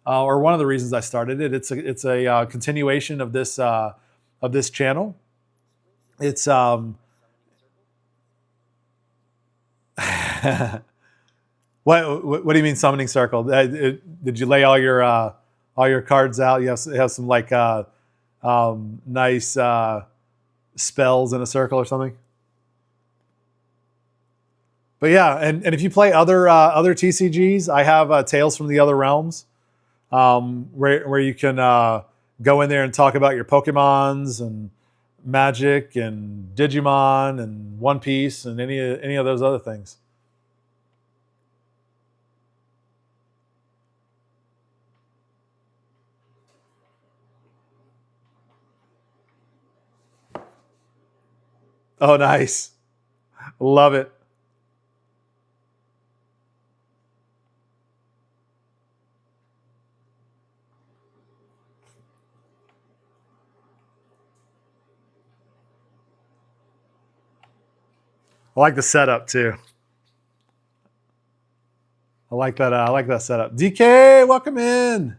Or one of the reasons I started it. It's a continuation of this channel. It's what do you mean summoning circle? Did you lay all your cards out? You have some like nice spells in a circle or something? But yeah, and if you play other TCGs, I have Tales from the Other Realms. Where you can go in there and talk about your Pokemons and Magic and Digimon and One Piece and any of those other things. Oh, nice. Love it. I like the setup too. I like that. I like that setup. DK, welcome in.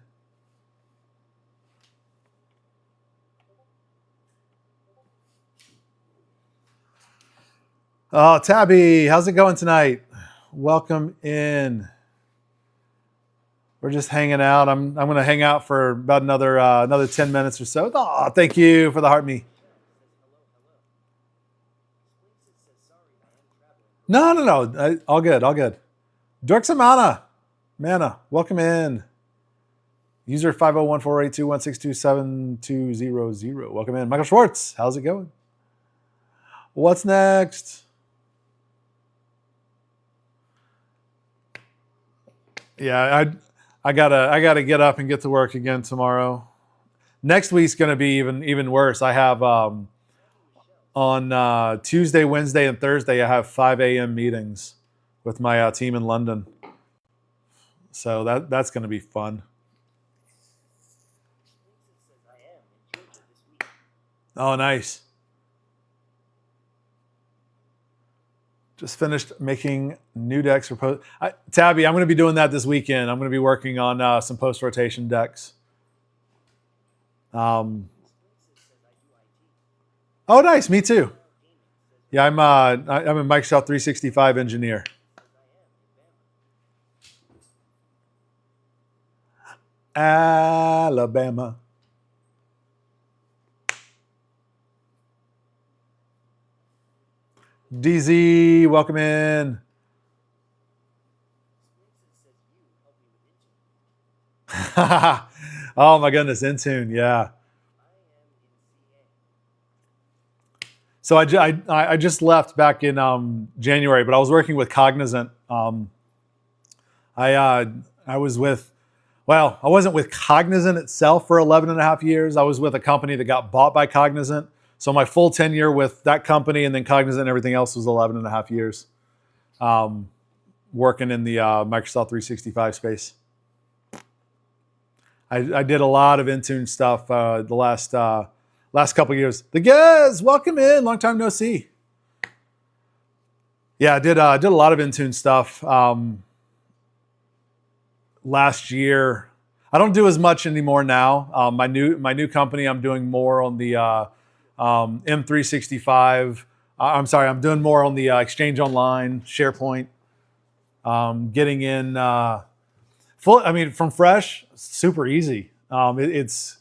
Oh, Tabby, how's it going tonight? Welcome in. We're just hanging out. I'm going to hang out for about another 10 minutes or so. Oh, thank you for the heart me. No. All good. Dorksamana. Mana, welcome in. User 501-482-162-7200. Welcome in. Michael Schwartz, how's it going? What's next? Yeah, I gotta get up and get to work again tomorrow. Next week's gonna be even worse. I have on Tuesday, Wednesday, and Thursday, I have 5 a.m. meetings with my team in London. So that's gonna be fun. Oh, nice. Just finished making new decks for post. Tabby, I'm going to be doing that this weekend. I'm going to be working on some post-rotation decks. Oh, nice. Me too. Yeah, I'm a Microsoft 365 engineer. Alabama. DZ, welcome in. Oh my goodness, Intune, yeah. So I just left back in January, but I was working with Cognizant. I was with, well, I wasn't with Cognizant itself for 11 and a half years. I was with a company that got bought by Cognizant. So my full tenure with that company and then Cognizant and everything else was 11 and a half years working in the Microsoft 365 space. I did a lot of Intune stuff the last couple of years. The guys, welcome in. Long time no see. Yeah, I did a lot of Intune stuff last year. I don't do as much anymore now. My new company, I'm doing more on the M365. I'm sorry, I'm doing more on the Exchange Online, SharePoint. Getting in full. I mean, from fresh, super easy. It's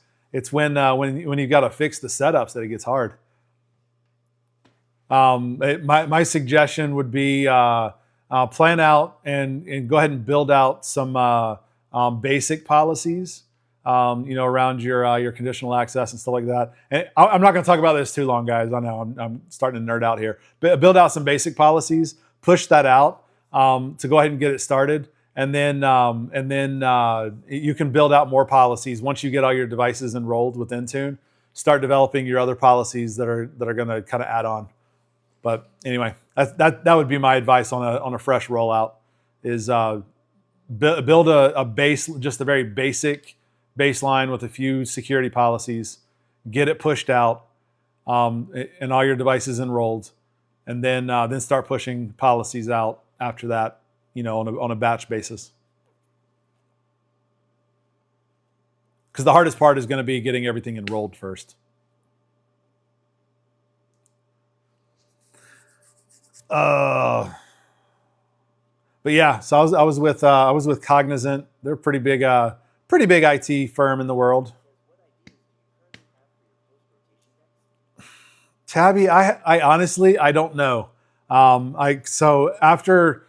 when you've got to fix the setups that it gets hard. My suggestion would be plan out and go ahead and build out some basic policies. Around your conditional access and stuff like that. And I'm not going to talk about this too long, guys. I know I'm starting to nerd out here. But build out some basic policies, push that out to go ahead and get it started, and then you can build out more policies once you get all your devices enrolled with Intune. Start developing your other policies that are going to kind of add on. But anyway, that would be my advice on a fresh rollout is build a base, just a very basic baseline with a few security policies, get it pushed out, and all your devices enrolled, and then start pushing policies out after that, on a batch basis. Because the hardest part is going to be getting everything enrolled first. But yeah, so I was with Cognizant. They're a pretty big IT firm in the world. Tabby, I honestly I don't know. So after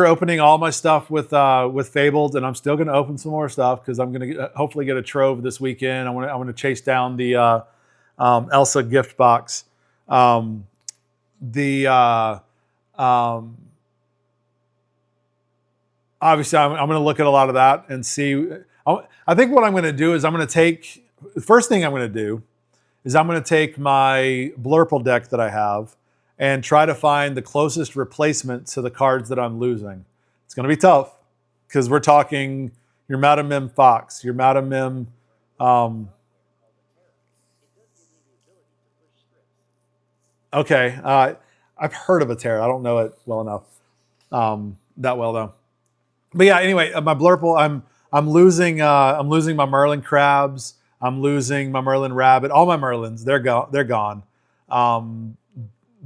opening all my stuff with Fabled, and I'm still going to open some more stuff because I'm going to hopefully get a trove this weekend. I want to chase down the Elsa gift box. Obviously, I'm going to look at a lot of that and see. I think what I'm going to do is the first thing I'm going to do is I'm going to take my Blurple deck that I have and try to find the closest replacement to the cards that I'm losing. It's going to be tough because we're talking your Madam Mim Fox, your Madam Mim. Okay, I've heard of a Terra. I don't know it well enough. That well though. But yeah, anyway, my Blurple, I'm losing my Merlin Crabs. I'm losing my Merlin Rabbit. All my Merlins, they're gone.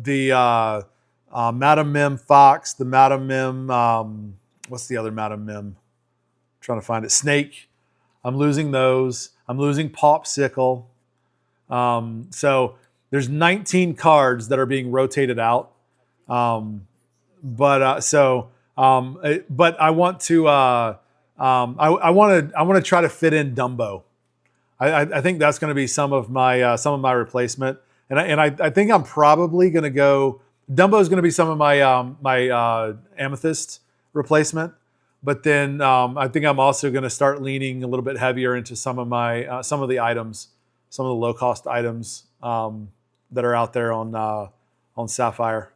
The Madam Mim Fox, the Madam Mim. What's the other Madam Mim? trying to find it. Snake. I'm losing those. I'm losing Popsicle. So there's 19 cards that are being rotated out. But I want to I want to try to fit in Dumbo. I think that's going to be some of my replacement, and I think I'm probably going to go. Dumbo is going to be some of my Amethyst replacement, but then I think I'm also going to start leaning a little bit heavier into some of the items, some of the low cost items that are out there on Sapphire.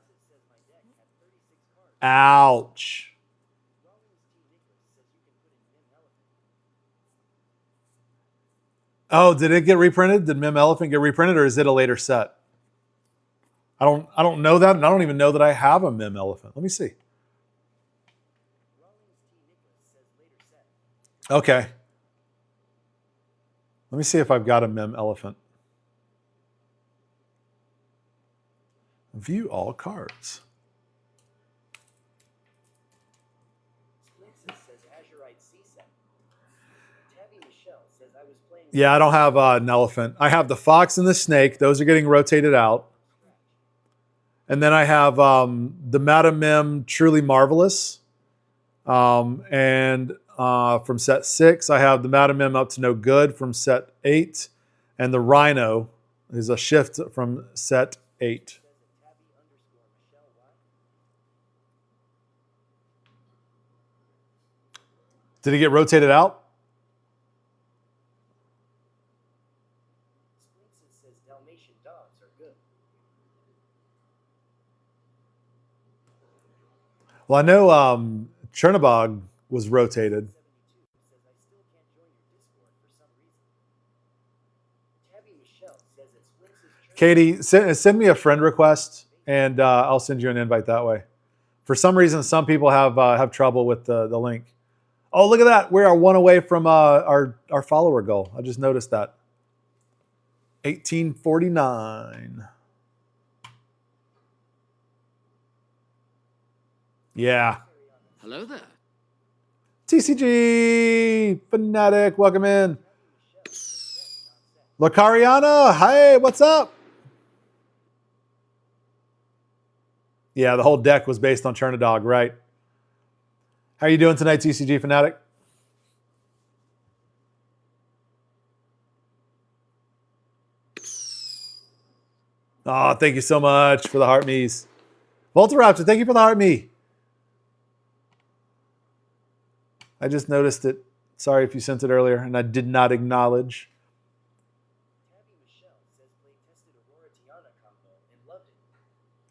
Ouch. Oh, did it get reprinted? Did Mim Elephant get reprinted, or is it a later set? I don't know that, and I don't even know that I have a Mim Elephant. Let me see. Okay. Let me see if I've got a Mim Elephant. View all cards. Yeah, I don't have an elephant. I have the fox and the snake. Those are getting rotated out. And then I have the Madam Mim Truly Marvelous. And from set 6, I have the Madam Mim Up to No Good from set 8. And the Rhino is a shift from set 8. Did it get rotated out? Well, I know Chernobog was rotated. Katie, send me a friend request, and I'll send you an invite that way. For some reason, some people have trouble with the link. Oh, look at that. We are one away from our follower goal. I just noticed that. 1849. Yeah. Hello there. TCG Fanatic, welcome in. Lacariana, hey, what's up? Yeah, the whole deck was based on Chernodog, right? How are you doing tonight, TCG Fanatic? Oh, thank you so much for the heart me's. Voltaraptor, thank you for the heart me. I just noticed it. Sorry if you sent it earlier and I did not acknowledge.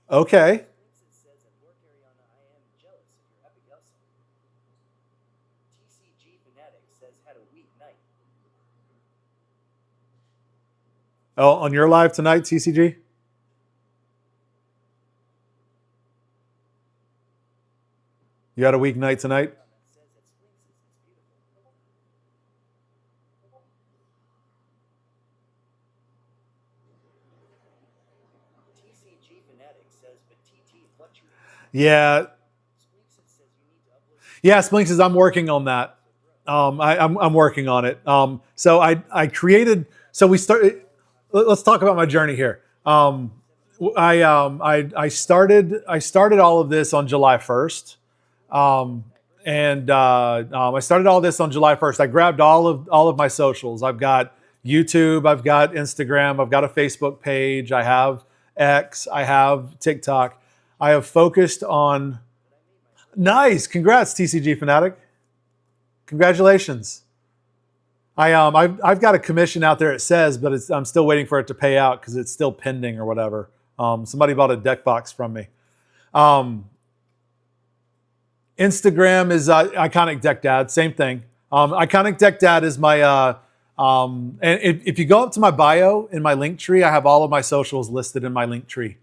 Okay. Oh, on your live tonight, TCG? You had a weeknight tonight? Yeah. Yeah, Splinks says I'm working on that. I'm working on it. So I created. So we started. Let's talk about my journey here. I started all of this on July 1st. I started all this on July 1st. I grabbed all of my socials. I've got YouTube, I've got Instagram, I've got a Facebook page, I have X, I have TikTok. I have focused on. Nice, congrats, TCG Fanatic. Congratulations. I've got a commission out there. It says, but I'm still waiting for it to pay out because it's still pending or whatever. Somebody bought a deck box from me. Instagram is Iconic Deck Dad. Same thing. Iconic Deck Dad is my. And if you go up to my bio in my link tree, I have all of my socials listed in my link tree.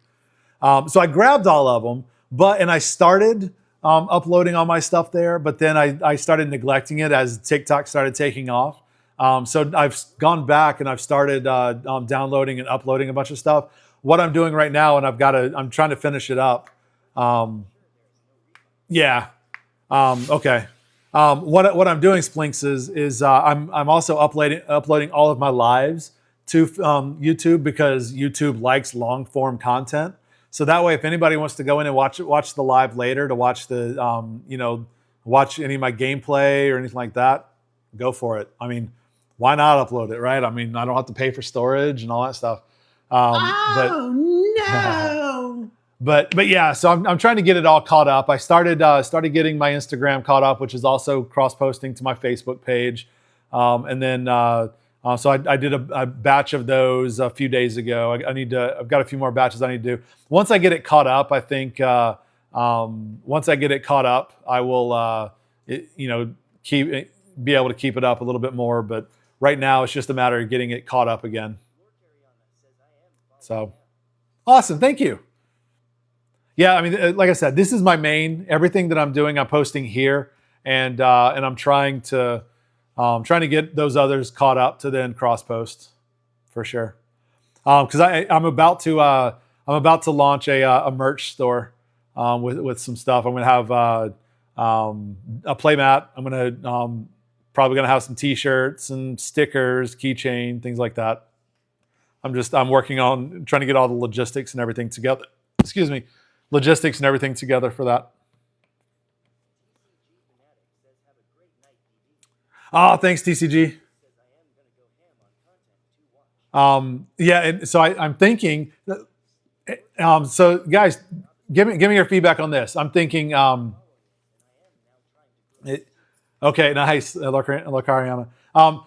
So I grabbed all of them, and I started uploading all my stuff there, but then I started neglecting it as TikTok started taking off. So I've gone back and I've started downloading and uploading a bunch of stuff. What I'm doing right now, and I'm trying to finish it up. Yeah. Okay. What I'm doing, Splinks, is I'm also uploading all of my lives to YouTube because YouTube likes long form content. So that way, if anybody wants to go in and watch the live later to watch the watch any of my gameplay or anything like that, go for it. I mean, why not upload it, right? I mean, I don't have to pay for storage and all that stuff. Oh no! But yeah, so I'm trying to get it all caught up. I started getting my Instagram caught up, which is also cross posting to my Facebook page, and then so I did a batch of those a few days ago. I've got a few more batches I need to do. Once I get it caught up, I think once I get it caught up, I will be able to keep it up a little bit more. But right now, it's just a matter of getting it caught up again. So awesome, thank you. Yeah, I mean, like I said, this is my main. Everything that I'm doing, I'm posting here, and I'm trying to get those others caught up to then cross post for sure. Because I'm about to launch a merch store with some stuff. I'm gonna have a playmat. I'm gonna probably gonna have some T-shirts and stickers, keychain, things like that. I'm working on trying to get all the logistics and everything together. Excuse me. Logistics and everything together for that. Oh, thanks, TCG. Yeah, and so I'm thinking. So guys, give me your feedback on this. I'm thinking. Okay, nice, Lacariana.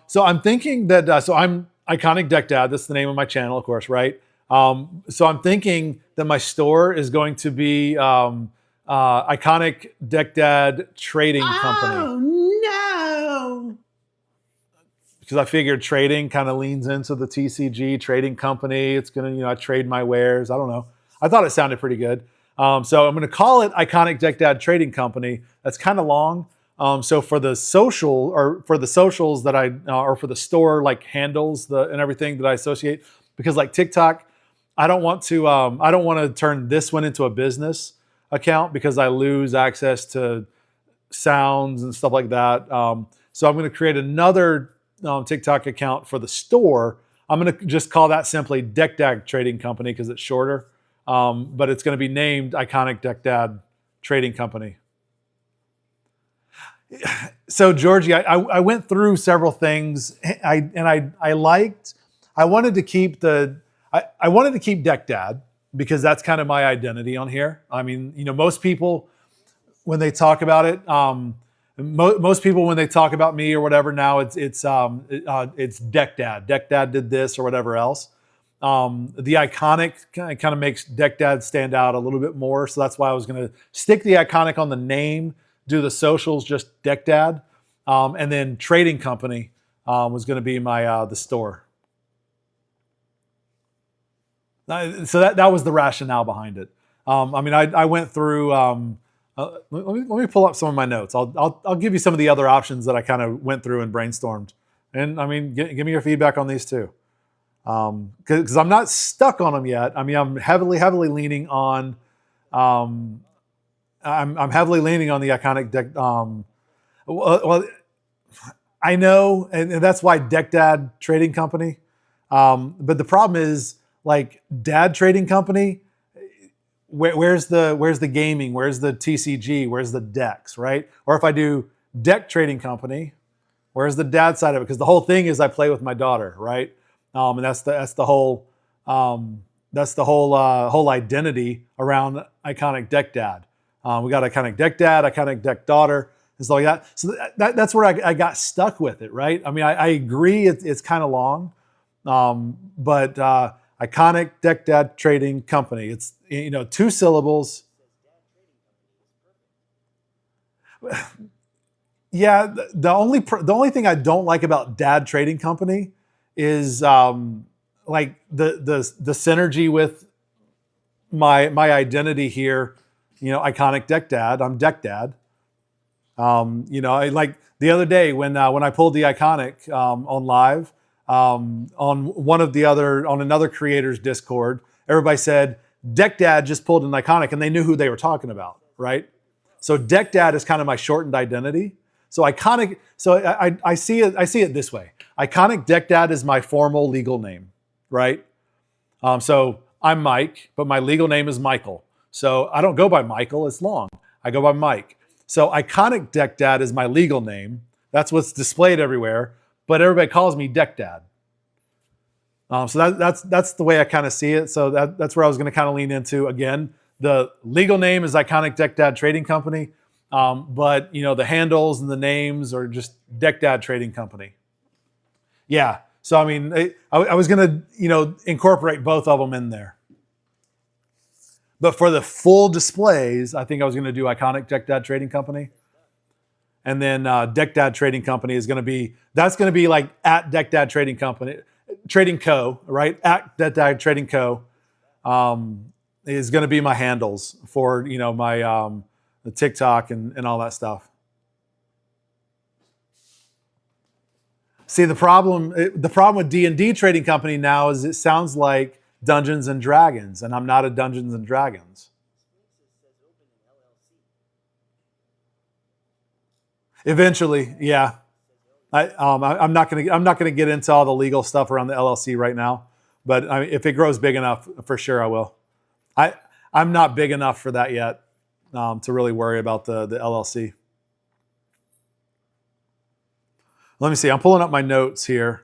So I'm thinking that. So I'm Iconic Deck Dad. That's the name of my channel, of course, right? So I'm thinking that my store is going to be Iconic Deck Dad Trading Company. Oh no! Because I figured trading kind of leans into the TCG Trading Company. It's going to, I trade my wares. I don't know. I thought it sounded pretty good. So I'm going to call it Iconic Deck Dad Trading Company. That's kind of long. So for the socials that or for the store like handles and everything that I associate, because like TikTok, I don't want to turn this one into a business account because I lose access to sounds and stuff like that. So I'm going to create another TikTok account for the store. I'm going to just call that simply Deck Dad Trading Company because it's shorter. But it's going to be named Iconic Deck Dad Trading Company. So Georgie, I went through several things. I wanted to keep I wanted to keep Deck Dad because that's kind of my identity on here. I mean, most people when they talk about it, most people when they talk about me or whatever now, it's Deck Dad. Deck Dad did this or whatever else. The Iconic kind of makes Deck Dad stand out a little bit more, so that's why I was going to stick the Iconic on the name, do the socials just Deck Dad, and then Trading Company was going to be my the store. So that was the rationale behind it. I mean, I went through. Let me pull up some of my notes. I'll give you some of the other options that I kind of went through and brainstormed. And I mean, give me your feedback on these too, because I'm not stuck on them yet. I mean, I'm heavily leaning on. I'm heavily leaning on the Iconic Deck. Well, I know, and that's why Deck Dad Trading Company. But the problem is, like Dad Trading Company, where's the gaming? Where's the TCG? Where's the decks, right? Or if I do Deck Trading Company, where's the dad side of it? Because the whole thing is I play with my daughter, right? And that's the whole whole identity around Iconic Deck Dad. We got Iconic Deck Dad, Iconic Deck Daughter, and stuff like that. So that's where I got stuck with it, right? I mean, I agree it's kind of long, but Iconic Deck Dad Trading Company. It's 2 syllables. Yeah, the only thing I don't like about Dad Trading Company is like the synergy with my identity here. Iconic Deck Dad. I'm Deck Dad. Like the other day when I pulled the Iconic on live. On another creator's Discord, everybody said Deck Dad just pulled an Iconic, and they knew who they were talking about, right? So Deck Dad is kind of my shortened identity. So iconic. So I see it. I see it this way. Iconic Deck Dad is my formal legal name, right? So I'm Mike, but my legal name is Michael. So I don't go by Michael. It's long. I go by Mike. So Iconic Deck Dad is my legal name. That's what's displayed everywhere. But everybody calls me Deck Dad. So that's the way I kind of see it. So that's where I was going to kind of lean into. Again, the legal name is Iconic Deck Dad Trading Company. But the handles and the names are just Deck Dad Trading Company. Yeah. So I mean, I was going to incorporate both of them in there. But for the full displays, I think I was going to do Iconic Deck Dad Trading Company. And then Deck Dad Trading Company is going to be, that's going to be like at Deck Dad Trading Company, Trading Co., right? At Deck Dad Trading Co. Is going to be my handles for, my the TikTok and all that stuff. See, the problem with D&D Trading Company now is it sounds like Dungeons and Dragons, and I'm not a Dungeons and Dragons. Eventually, yeah. I'm not gonna get into all the legal stuff around the LLC right now, but if it grows big enough, for sure I will. I'm not big enough for that yet to really worry about the LLC. Let me see. I'm pulling up my notes here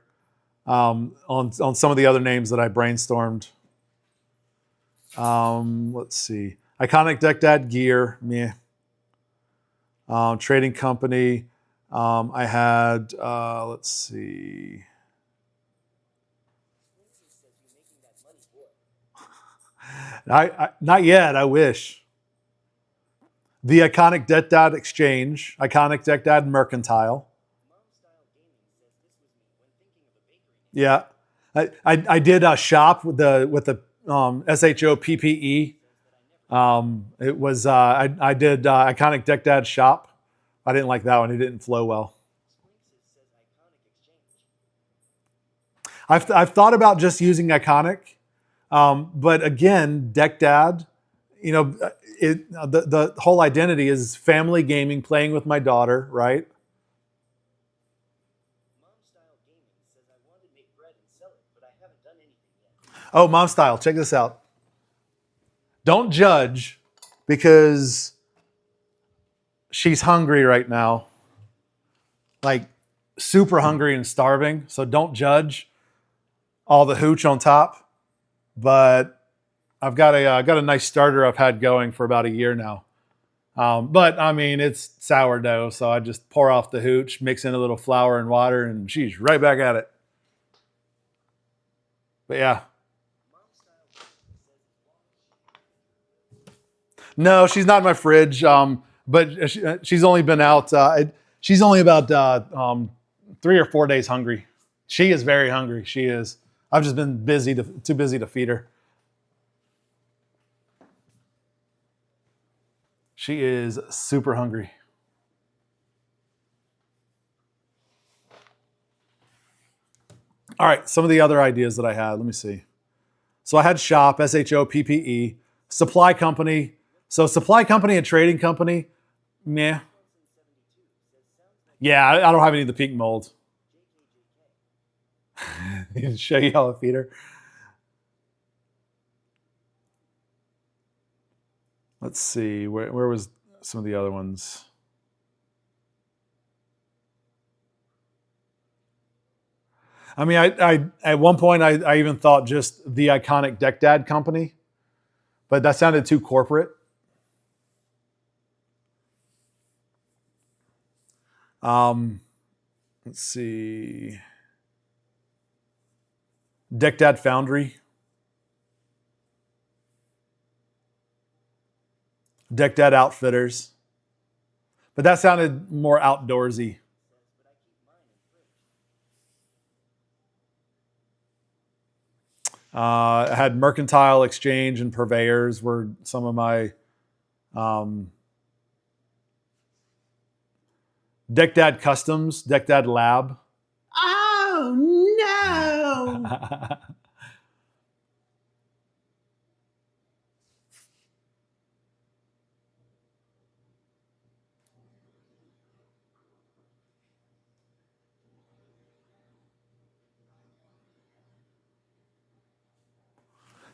on some of the other names that I brainstormed. Let's see. Iconic Deck Dad Gear, meh. Trading Company. I had, let's see. Not yet. I wish. The Iconic Deck Dad Exchange. Iconic Deck Dad Mercantile. Yeah, I did a shop with the SHOPPE. It was I did Iconic Deck Dad shop. I didn't like that one. It didn't flow well. I've thought about just using Iconic, but again, Deck Dad. The whole identity is family gaming, playing with my daughter, right? Oh, Mom Style, check this out. Don't judge because she's hungry right now. Like super hungry and starving. So don't judge all the hooch on top. But I've got a nice starter I've had going for about a year now. But I mean, it's sourdough. So I just pour off the hooch, mix in a little flour and water, and she's right back at it. But yeah. No, she's not in my fridge. But she's only been out. She's only about 3 or 4 days hungry. She is very hungry. She is. I've just been too busy to feed her. She is super hungry. All right, some of the other ideas that I had. Let me see. So I had shop, SHOPPE, supply company. So supply company and trading company, meh. Yeah, I don't have any of the pink mold. Show you how I feed her. Let's see, where was some of the other ones? I mean, I at one point I even thought just the Iconic Deck Dad Company, but that sounded too corporate. Let's see. Deck Dad Foundry. Deck Dad Outfitters. But that sounded more outdoorsy. I had Mercantile Exchange and Purveyors were some of my Deck Dad Customs, Deck Dad Lab. Oh no!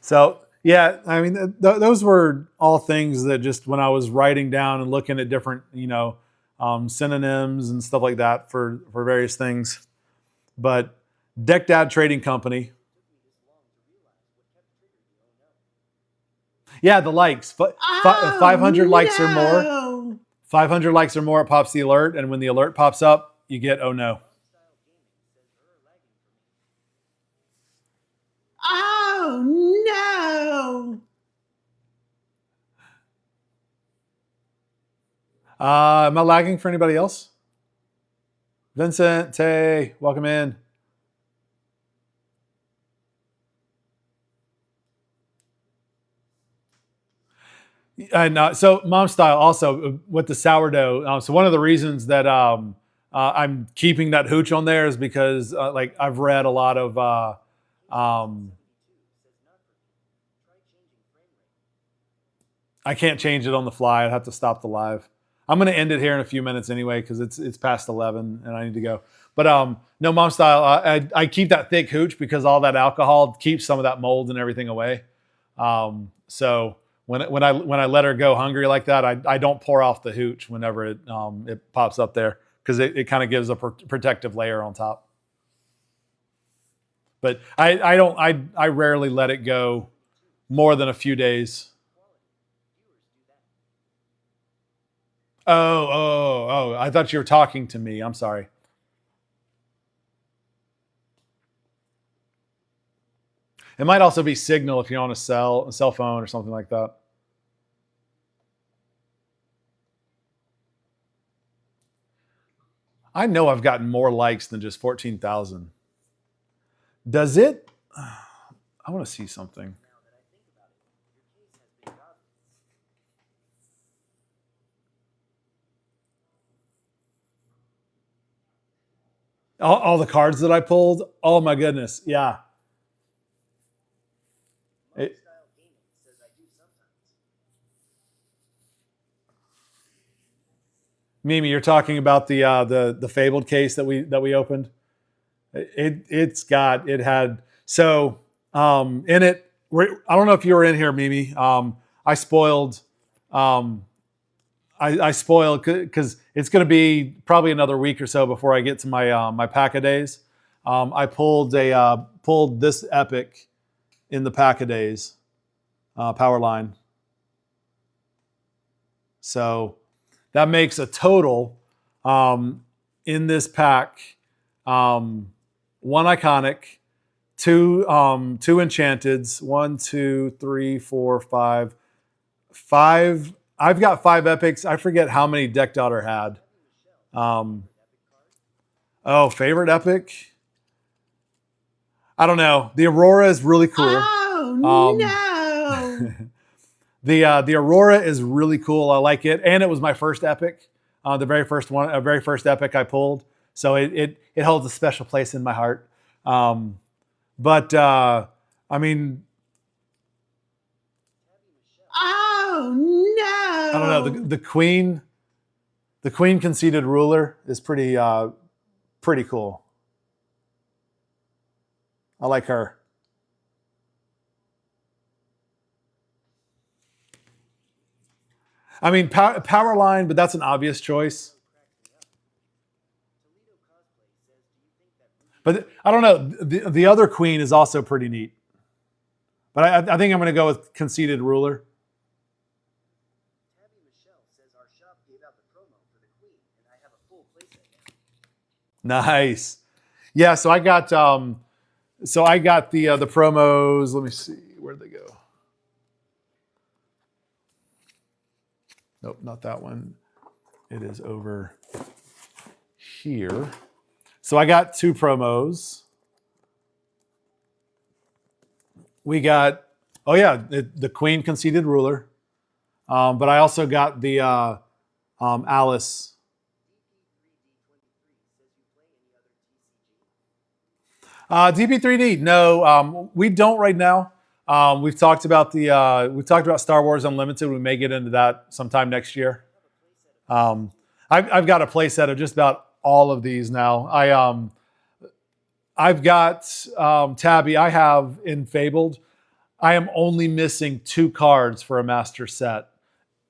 So yeah, I mean, those were all things that just when I was writing down and looking at different, synonyms and stuff like that for various things. But Deck Dad Trading Company. Yeah, the likes. 500 likes or more. no. 500 likes or more, it pops the alert. And when the alert pops up, you get, oh no. Oh no. Am I lagging for anybody else? Vincent, Tay, welcome in. And so Mom Style also with the sourdough. So one of the reasons that I'm keeping that hooch on there is because like I've read a lot of I can't change it on the fly. I'd have to stop the live. I'm going to end it here in a few minutes anyway because it's past 11 and I need to go. But no, Mom Style, I keep that thick hooch because all that alcohol keeps some of that mold and everything away. So when I let her go hungry like that, I don't pour off the hooch whenever it pops up there because it kind of gives a protective layer on top. But I rarely let it go more than a few days. Oh! I thought you were talking to me. I'm sorry. It might also be Signal if you're on a cell phone or something like that. I know I've gotten more likes than just 14,000. Does it? I want to see something. All the cards that I pulled. Oh my goodness. Yeah. Mimi, you're talking about the Fabled case that we opened. In it. I don't know if you were in here, Mimi. I spoiled because it's going to be probably another week or so before I get to my pack-a-days. I pulled this epic in the pack-a-days power line. So that makes a total in this pack 1 iconic, 2 enchanteds, 1, 2, 3, 4, 5. I've got 5 epics. I forget how many Deck Daughter had. Favorite epic? I don't know. The Aurora is really cool. Oh no. The Aurora is really cool. I like it, and it was my first epic, the very first epic I pulled. So it holds a special place in my heart. I mean, Oh no. I don't know. The Queen Conceited Ruler is pretty cool. I like her. I mean, power line, but that's an obvious choice. But I don't know. The other Queen is also pretty neat. But I think I'm going to go with Conceited Ruler. Tabby Michelle says our shop gave out the promo for the Queen, and I have a full playset now. Nice. Yeah, so I got the promos. Let me see. Where'd they go? Nope, not that one. It is over here. So I got 2 promos. We got, the Queen Conceited Ruler. But I also got the Alice. DP3D. No, we don't right now. We've talked about Star Wars Unlimited. We may get into that sometime next year. I've got a play set of just about all of these now. I've got Tabby. I have in Fabled. I am only missing 2 cards for a master set,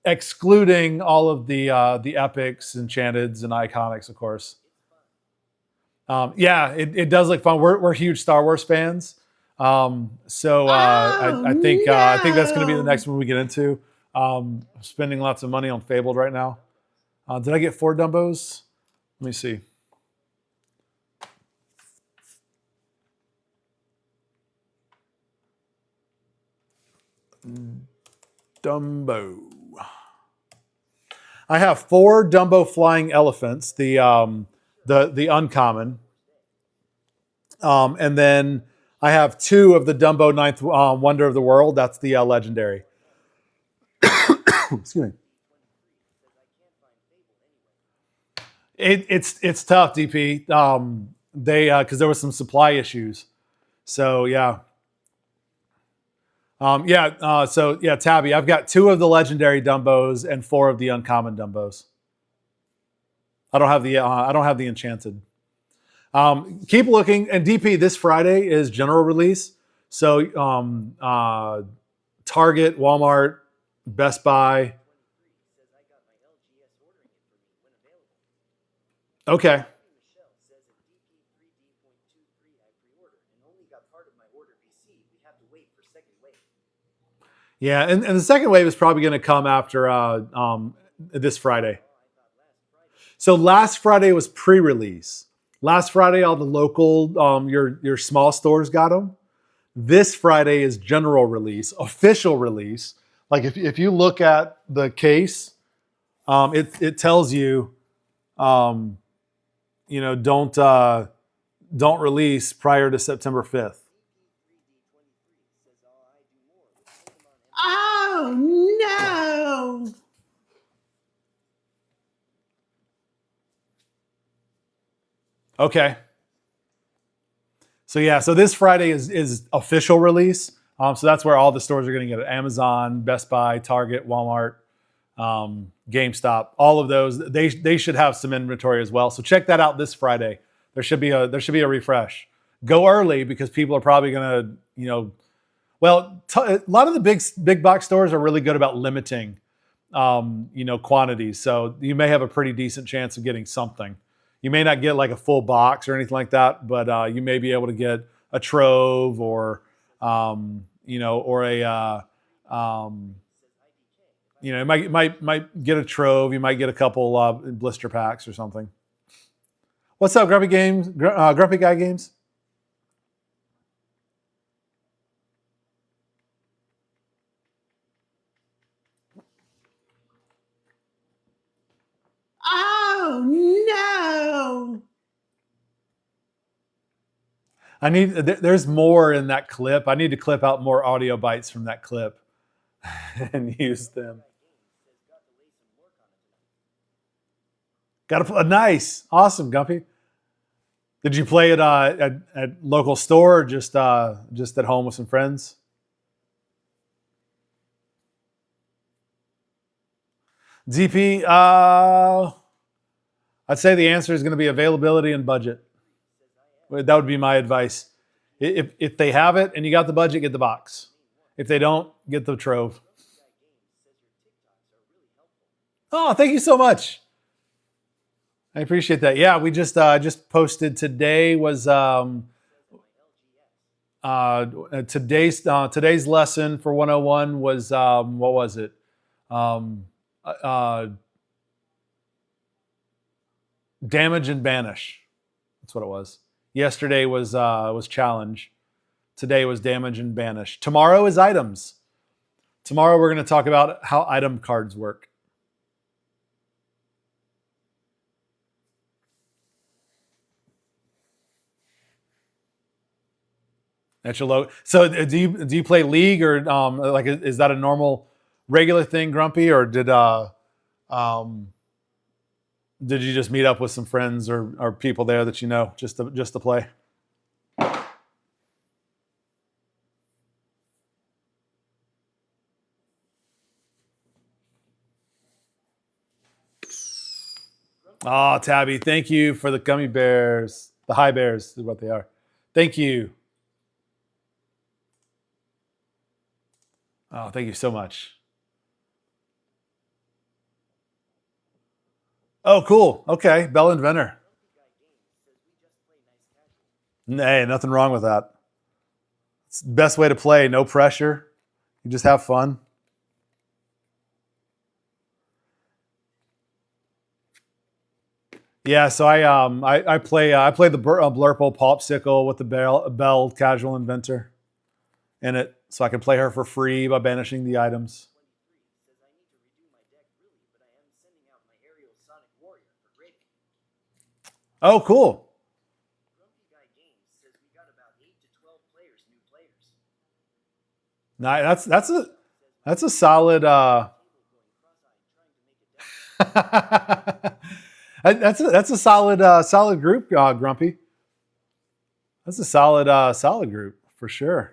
excluding all of the epics, enchanteds, and iconics, of course. Yeah, it does look fun. We're huge Star Wars fans, so I think that's going to be the next one we get into. Spending lots of money on Fabled right now. Did I get 4 Dumbos? Let me see. Dumbo. I have 4 Dumbo flying elephants, the uncommon, and then I have 2 of the Dumbo Ninth Wonder of the World. That's the legendary. Excuse me. It's tough, DP. They because there was some supply issues. So yeah. Tabby, I've got 2 of the legendary Dumbos and 4 of the uncommon Dumbos. I don't have the enchanted. Keep looking, and DP, this Friday is general release. So Target, Walmart, Best Buy. Okay. Yeah, and the second wave is probably going to come after this Friday. So last Friday was pre-release. Last Friday, all the local, your small stores got them. This Friday is general release, official release. Like if you look at the case, it tells you, don't release prior to September 5th. Oh no! Okay. So this Friday is official release. So that's where all the stores are going to get it. Amazon, Best Buy, Target, Walmart, GameStop, all of those. They should have some inventory as well. So check that out this Friday. There should be a refresh. Go early because people are probably going to, a lot of the big box stores are really good about limiting, quantities. So you may have a pretty decent chance of getting something. You may not get like a full box or anything like that, but you may be able to get a trove or you might get a trove. You might get a couple blister packs or something. What's up, Grumpy Games? Grumpy Guy Games? Oh no! There's more in that clip. I need to clip out more audio bites from that clip and use them. Got a nice, awesome, Gumpy. Did you play it at local store or just at home with some friends? DP, I'd say the answer is going to be availability and budget. That would be my advice. If they have it and you got the budget, get the box. If they don't, get the trove. Oh, thank you so much. I appreciate that. Yeah, we just posted today was today's lesson for 101 was what was it? Damage and banish. That's what it was. Yesterday was challenge. Today was damage and banish. Tomorrow is items. Tomorrow we're going to talk about how item cards work. That's your logo. So do you play League or is that a normal regular thing, Grumpy, or did you just meet up with some friends or people there that you know just to play? Oh, Tabby, thank you for the gummy bears. The high bears is what they are. Thank you. Oh, thank you so much. Oh, cool. Okay, Bell Inventor. Hey, nothing wrong with that. It's the best way to play. No pressure. You just have fun. Yeah, so I play the Blurple Popsicle with the Bell Casual Inventor in it, so I can play her for free by banishing the items. Says I need to redo my deck really, but I am sending out my Aerial Sonic Warrior for grading. Oh, cool. Grumpy Guy Games says we got about 8 to 12 players, new players. Nice. That's a solid. That's a solid group, Grumpy. That's a solid group for sure.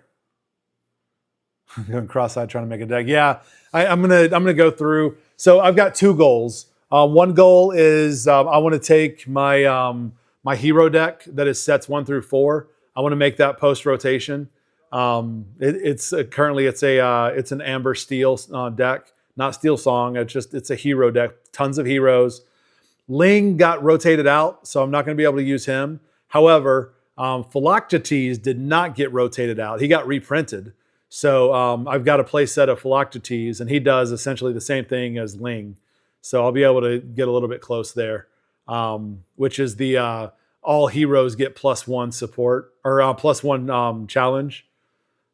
Going cross-eyed trying to make a deck. Yeah, I'm gonna go through. So I've got two goals. One goal is I want to take my my hero deck that is sets 1 through 4. I want to make that post rotation. It's currently it's an Amber Steel deck, not Steel Song. It's a hero deck, tons of heroes. Ling got rotated out, so I'm not going to be able to use him. However, Philoctetes did not get rotated out. He got reprinted. So I've got a play set of Philoctetes, and he does essentially the same thing as Ling. So I'll be able to get a little bit close there, which is the all heroes get +1 support or +1 challenge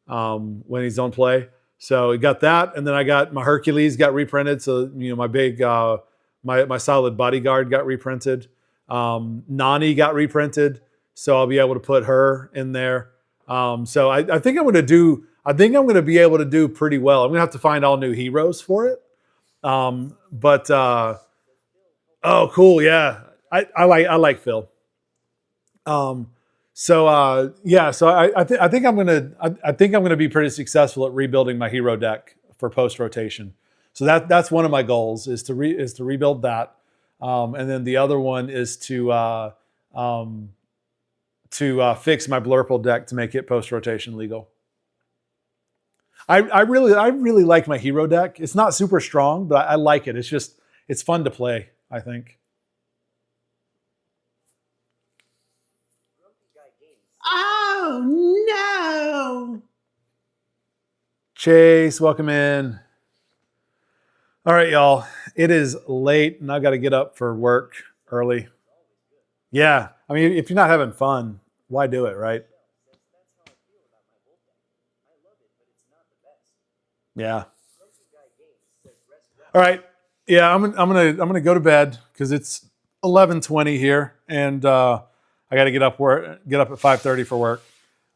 when he's on play. So we got that, and then I got my Hercules got reprinted. So my big my solid bodyguard got reprinted. Nani got reprinted, so I'll be able to put her in there. So I think I'm going to be able to do pretty well. I'm going to have to find all new heroes for it. Oh, cool, yeah. I like Phil. So I think I'm gonna be pretty successful at rebuilding my hero deck for post rotation. So that's one of my goals is to rebuild that, and then the other one is to fix my Blurple deck to make it post rotation legal. I really like my hero deck. It's not super strong, but I like it. It's fun to play, I think. Oh no! Chase, welcome in. All right, y'all. It is late, and I've got to get up for work early. Yeah, I mean, if you're not having fun, why do it, right? Yeah. All right. Yeah, I'm gonna go to bed because it's 11:20 here, and I got to get up at 5:30 for work.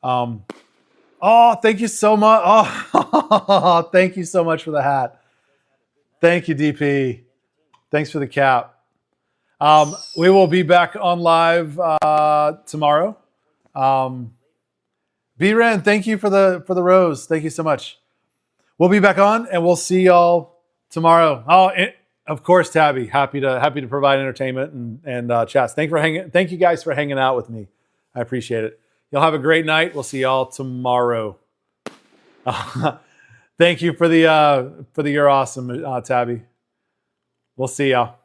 Oh, thank you so much. Oh, thank you so much for the hat. Thank you, DP. Thanks for the cap. We will be back on live tomorrow. B-Ren, thank you for the rose. Thank you so much. We'll be back on, and we'll see y'all tomorrow. Oh, of course, Tabby. Happy to provide entertainment and chats. Thank you guys for hanging out with me. I appreciate it. Y'all have a great night. We'll see y'all tomorrow. Thank you for the you're awesome, Tabby. We'll see y'all.